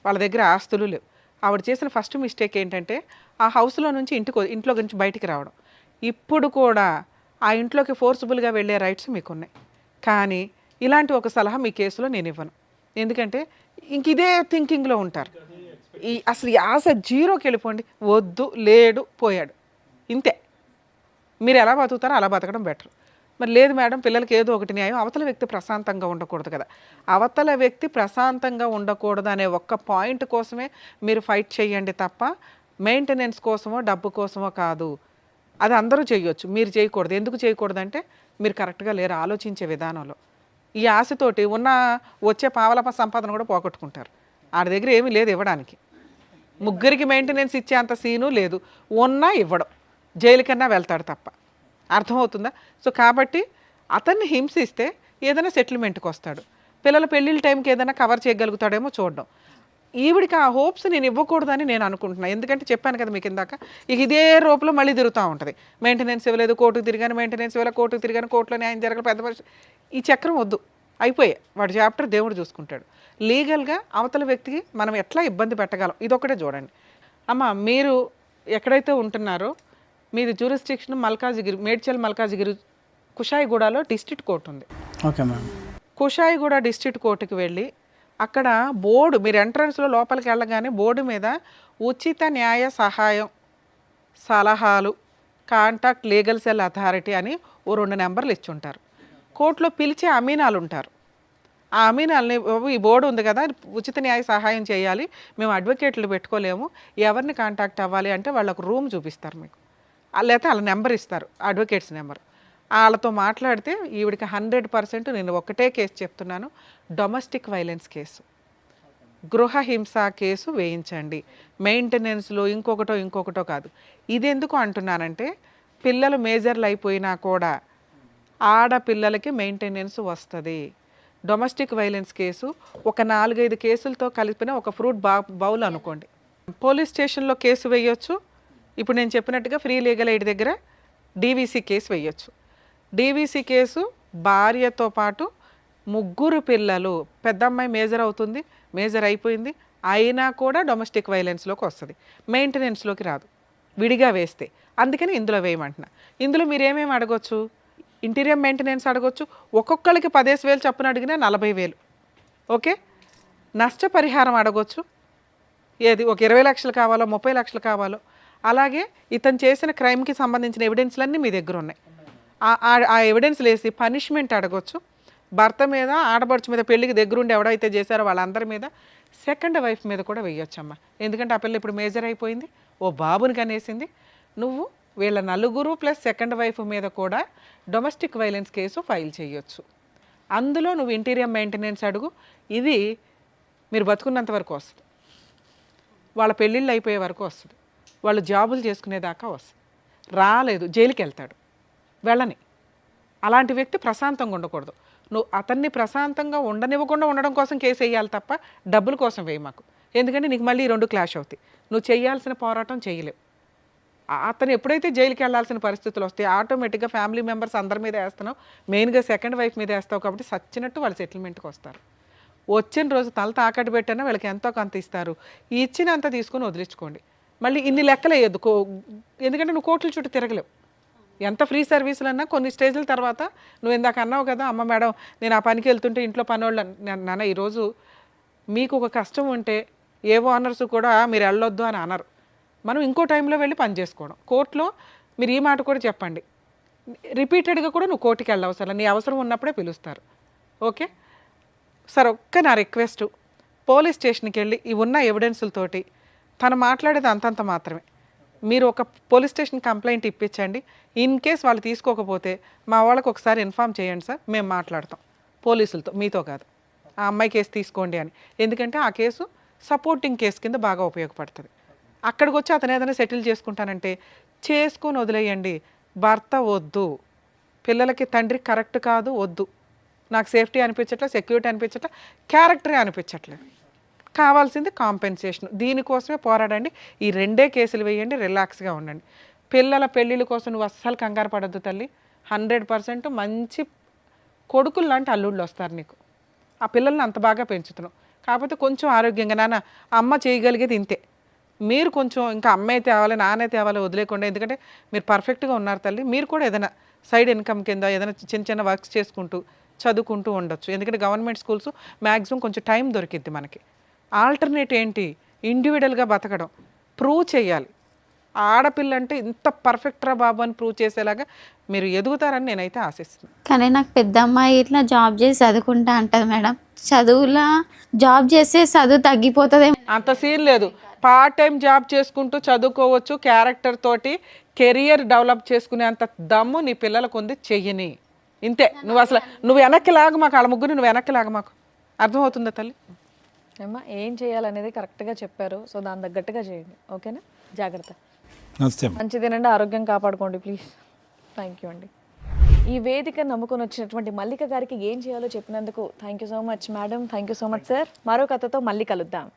వాళ్ళ దగ్గర ఆస్తులు లేవు. ఆవిడ చేసిన ఫస్ట్ మిస్టేక్ ఏంటంటే ఆ హౌస్లో నుంచి ఇంట్లో నుంచి బయటికి రావడం. ఇప్పుడు కూడా ఆ ఇంట్లోకి ఫోర్సిబుల్గా వెళ్ళే రైట్స్ మీకున్నాయి. కానీ ఇలాంటి ఒక సలహా మీ కేసులో నేను ఇవ్వను. ఎందుకంటే ఇంక ఇదే థింకింగ్లో ఉంటారు. అసలు ఈ ఆశ జీరోకి వెళ్ళిపోండి. వద్దు, లేడు, పోయాడు, ఇంతే. మీరు ఎలా బతుకుతారో అలా బతకడం బెటర్. మరి లేదు మేడం, పిల్లలకి ఏదో ఒకటి న్యాయం, అవతల వ్యక్తి ప్రశాంతంగా ఉండకూడదు కదా. అవతల వ్యక్తి ప్రశాంతంగా ఉండకూడదు అనే ఒక్క పాయింట్ కోసమే మీరు ఫైట్ చేయండి తప్ప మెయింటెనెన్స్ కోసమో డబ్బు కోసమో కాదు. అది అందరూ చేయొచ్చు, మీరు చేయకూడదు. ఎందుకు చేయకూడదంటే మీరు కరెక్ట్గా లేరు ఆలోచించే విధానంలో. ఈ ఆశతోటి వచ్చే పావలప సంపాదన కూడా పోగొట్టుకుంటారు. ఆడి దగ్గర ఏమీ లేదు ఇవ్వడానికి. ముగ్గురికి మెయింటెనెన్స్ ఇచ్చే అంత సీను లేదు. ఉన్నా ఇవ్వడం, జైలుకన్నా వెళ్తాడు తప్ప. అర్థమవుతుందా? సో కాబట్టి అతన్ని హింసిస్తే ఏదైనా సెటిల్మెంట్కి వస్తాడు. పిల్లల పెళ్ళిళ్ళ టైంకి ఏదైనా కవర్ చేయగలుగుతాడేమో చూడడం. ఈవిడికి ఆ హోప్స్ నేను ఇవ్వకూడదని నేను అనుకుంటున్నాను. ఎందుకంటే చెప్పాను కదా మీకు ఇందాక, ఇక ఇదే రూపంలో మళ్ళీ తిరుగుతూ ఉంటుంది. మెయింటెనెన్స్ ఇవ్వలేదు, కోర్టుకు తిరిగాను, మెయింటెనెన్స్ ఇవ్వలేదు, కోర్టుకు తిరిగాను, కోర్టులో న్యాయం జరగదు, పెద్ద మనిషి. ఈ చక్రం వద్దు, అయిపోయాయి. వాడి చాప్టర్ దేవుడు చూసుకుంటాడు. లీగల్గా అవతల వ్యక్తికి మనం ఎట్లా ఇబ్బంది పెట్టగలం, ఇదొక్కటే చూడండి. అమ్మ, మీరు ఎక్కడైతే ఉంటున్నారో మీది జ్యూరిస్డిక్షన్ మల్కాజిగిరి, మేడ్చల్ మల్కాజిగిరి కుషాయిగూడలో డిస్ట్రిక్ట్ కోర్టు ఉంది. Okay madam. కుషాయిగూడ డిస్ట్రిక్ట్ కోర్టుకి వెళ్ళి అక్కడ బోర్డు, మీరు ఎంట్రన్స్లో లోపలికి వెళ్ళగానే బోర్డు మీద ఉచిత న్యాయ సహాయం సలహాలు కాంటాక్ట్ లీగల్ సెల్ అథారిటీ అని ఓ 2 నెంబర్లు ఇచ్చి ఉంటారు. కోర్టులో పిలిచే అమీనాలు ఉంటారు. ఆ అమీనాల్ని, ఈ బోర్డు ఉంది కదా, ఉచిత న్యాయ సహాయం చేయాలి, మేము అడ్వకేట్లు పెట్టుకోలేము, ఎవరిని కాంటాక్ట్ అవ్వాలి అంటే వాళ్ళకు రూమ్ చూపిస్తారు మీకు, లేకపోతే వాళ్ళ నెంబర్ ఇస్తారు, అడ్వకేట్స్ నెంబర్. వాళ్ళతో మాట్లాడితే ఈవిడికి 100% నేను ఒకటే కేసు చెప్తున్నాను, డొమెస్టిక్ వైలెన్స్ కేసు, గృహహింస కేసు వేయించండి. మెయింటెనెన్స్లో ఇంకొకటో కాదు. ఇది ఎందుకు అంటున్నానంటే పిల్లలు మేజర్లు అయిపోయినా కూడా ఆడపిల్లలకి మెయింటెనెన్స్ వస్తుంది. డొమెస్టిక్ వైలెన్స్ కేసు ఒక 4-5 కేసులతో కలిపిన ఒక ఫ్రూట్ బౌల్ అనుకోండి. పోలీస్ స్టేషన్లో కేసు వేయొచ్చు. ఇప్పుడు నేను చెప్పినట్టుగా ఫ్రీ లీగల్ ఎయిడ్ దగ్గర డీవీసీ కేసు వేయొచ్చు. డీవీసీ కేసు భార్యతో పాటు 3 పిల్లలు, పెద్ద అమ్మాయి మేజర్ అవుతుంది, మేజర్ అయిపోయింది, అయినా కూడా డొమెస్టిక్ వైలెన్స్లోకి వస్తుంది, మెయింటెనెన్స్లోకి రాదు, విడిగా వేస్తే. అందుకని ఇందులో వేయమంటున్నా. ఇందులో మీరు ఏమేమి అడగొచ్చు? ఇంటీరియర్ మెయింటెనెన్స్ అడగొచ్చు. ఒక్కొక్కరికి 15,000 చొప్పున అడిగినా 40,000. ఓకే. నష్టపరిహారం అడగొచ్చు. ఏది ఒక 20 లక్షలు కావాలో 30 లక్షలు కావాలో. అలాగే ఇతను చేసిన క్రైమ్కి సంబంధించిన ఎవిడెన్స్లన్నీ మీ దగ్గర ఉన్నాయి. ఆ ఎవిడెన్స్లు వేసి పనిష్మెంట్ అడగొచ్చు. భర్త మీద, ఆడపడుచు మీద, పెళ్ళికి దగ్గరుండి ఎవడైతే చేశారో వాళ్ళందరి మీద, సెకండ్ వైఫ్ మీద కూడా వేయొచ్చమ్మా. ఎందుకంటే ఆ పిల్ల ఇప్పుడు మేజర్ అయిపోయింది, ఓ బాబుని కనేసింది. నువ్వు వీళ్ళ 4 ప్లస్ సెకండ్ వైఫ్ మీద కూడా డొమెస్టిక్ వైలెన్స్ కేసు ఫైల్ చేయొచ్చు. అందులో నువ్వు ఇంటీరియర్ మెయింటెనెన్స్ అడుగు. ఇది మీరు బతుకున్నంత వరకు వస్తుంది, వాళ్ళ పెళ్ళిళ్ళు అయిపోయే వరకు వస్తుంది, వాళ్ళు జాబులు చేసుకునేదాకా వస్తుంది. రాలేదు, జైలుకి వెళ్తాడు. వెళ్ళని అలాంటి వ్యక్తి ప్రశాంతంగా ఉండకూడదు. నువ్వు అతన్ని ప్రశాంతంగా ఉండనివ్వకుండా ఉండడం కోసం కేసు వేయాలి తప్ప డబ్బుల కోసం వేయి మాకు. ఎందుకంటే నీకు మళ్ళీ 2 క్లాష్ అవుతాయి. నువ్వు చేయాల్సిన పోరాటం చేయలేవు. అతను ఎప్పుడైతే జైలుకి వెళ్ళాల్సిన పరిస్థితులు వస్తాయి, ఆటోమేటిక్గా ఫ్యామిలీ మెంబర్స్ అందరి మీద వేస్తున్నావు, మెయిన్గా సెకండ్ వైఫ్ మీద వేస్తావు. కాబట్టి సచ్చినట్టు వాళ్ళు సెటిల్మెంట్కి వస్తారు. వచ్చిన రోజు తల తాకట్టు పెట్టినా వీళ్ళకి ఎంతో కొంత ఇస్తారు. ఇచ్చినంత తీసుకొని వదిలించుకోండి. మళ్ళీ ఇన్ని లెక్కలు వేయద్దు, ఎందుకంటే నువ్వు కోర్టుల చుట్టూ తిరగలేవు. ఎంత ఫ్రీ సర్వీసులు అన్నా కొన్ని స్టేజ్ల తర్వాత, నువ్వు ఇందాక అన్నావు కదా, అమ్మ మేడం నేను ఆ పనికి వెళ్తుంటే ఇంట్లో పనివాళ్ళు నాన్న ఈరోజు మీకు ఒక కష్టం ఉంటే ఏ ఓనర్స్ కూడా మీరు వెళ్ళొద్దు అని అనరు. మనం ఇంకో టైంలో వెళ్ళి పని చేసుకోవడం. కోర్టులో మీరు ఈ మాట కూడా చెప్పండి, రిపీటెడ్గా కూడా నువ్వు కోర్టుకి వెళ్ళవసరం, నీ అవసరం ఉన్నప్పుడే పిలుస్తారు. ఓకే సార్, ఒక్క నా రిక్వెస్ట్, పోలీస్ స్టేషన్కి వెళ్ళి ఈ ఉన్న ఎవిడెన్సులతోటి తను మాట్లాడేది అంతంత మాత్రమే. మీరు ఒక పోలీస్ స్టేషన్ కంప్లైంట్ ఇప్పించండి. ఇన్ కేస్ వాళ్ళు తీసుకోకపోతే మా వాళ్ళకి ఒకసారి ఇన్ఫామ్ చేయండి సార్, మేము మాట్లాడతాం పోలీసులతో, మీతో కాదు. ఆ అమ్మాయి కేసు తీసుకోండి అని. ఎందుకంటే ఆ కేసు సపోర్టింగ్ కేసు కింద బాగా ఉపయోగపడుతుంది. అక్కడికి వచ్చి అతను ఏదైనా సెటిల్ చేసుకుంటానంటే చేసుకొని వదిలేయండి. భర్త వద్దు, పిల్లలకి తండ్రి కరెక్ట్ కాదు వద్దు, నాకు సేఫ్టీ అనిపించట్లేదు, సెక్యూరిటీ అనిపించట్లేదు, క్యారెక్టరే అనిపించట్లేదు, కావాల్సింది కాంపెన్సేషన్. దీనికోసమే పోరాడండి. ఈ 2 కేసులు వేయండి, రిలాక్స్గా ఉండండి. పిల్లల పెళ్ళిళ్ళ కోసం నువ్వు అస్సలు కంగారు పడద్దు తల్లి. 100% మంచి కొడుకులు లాంటి అల్లుళ్ళు వస్తారు నీకు. ఆ పిల్లల్ని అంత బాగా పెంచుతున్నావు. కాకపోతే కొంచెం ఆరోగ్యంగా, నాన్న అమ్మ చేయగలిగేది ఇంతే, మీరు కొంచెం ఇంకా అమ్మే తేవాలి నాన్నే తేవాలి వదిలేకుండా, ఎందుకంటే మీరు పర్ఫెక్ట్గా ఉన్నారు తల్లి. మీరు కూడా ఏదైనా సైడ్ ఇన్కమ్ కింద ఏదైనా చిన్న చిన్న వర్క్స్ చేసుకుంటూ చదువుకుంటూ ఉండొచ్చు. ఎందుకంటే గవర్నమెంట్ స్కూల్స్ మ్యాక్సిమం కొంచెం టైం దొరికిద్ది మనకి. ఆల్టర్నేట్ ఏంటి, ఇండివిజువల్గా బతకడం, ప్రూవ్ చేయాలి. ఆడపిల్ల అంటే ఇంత పర్ఫెక్ట్రా బాబు అని ప్రూవ్ చేసేలాగా మీరు ఎదుగుతారని నేనైతే ఆశిస్తున్నాను. కానీ నాకు పెద్ద అమ్మాయి ఇట్లా జాబ్ చేసి చదువుకుంటా అంటది మేడం. చదువులా జాబ్ చేస్తే చదువు తగ్గిపోతుంది. అంత సీన్ లేదు. పార్ట్ టైం జాబ్ చేసుకుంటూ చదువుకోవచ్చు. క్యారెక్టర్ తోటి కెరియర్ డెవలప్ చేసుకునే అంత దమ్ము నీ పిల్లలకు ఉంది, చెయ్యని. ఇంతే. నువ్వు వెనక్కి లాగు మాకు, వాళ్ళ ముగ్గురు నువ్వు వెనక్కి లాగు మాకు. అర్థమవుతుందా తల్లి? ఏమ్మా ఏం చేయాలనేది కరెక్ట్గా చెప్పారు. సో దాని తగ్గట్టుగా చేయండి, ఓకేనా? జాగ్రత్త. నమస్తే. మంచి తినండి, ఆరోగ్యం కాపాడుకోండి ప్లీజ్. థ్యాంక్ యూ అండి. ఈ వేదిక నమ్ముకొని వచ్చినటువంటి మల్లిక గారికి ఏం చేయాలో చెప్పినందుకు thank you so much madam. Thank you so much sir. మరో కథతో మళ్ళీ కలుద్దాం.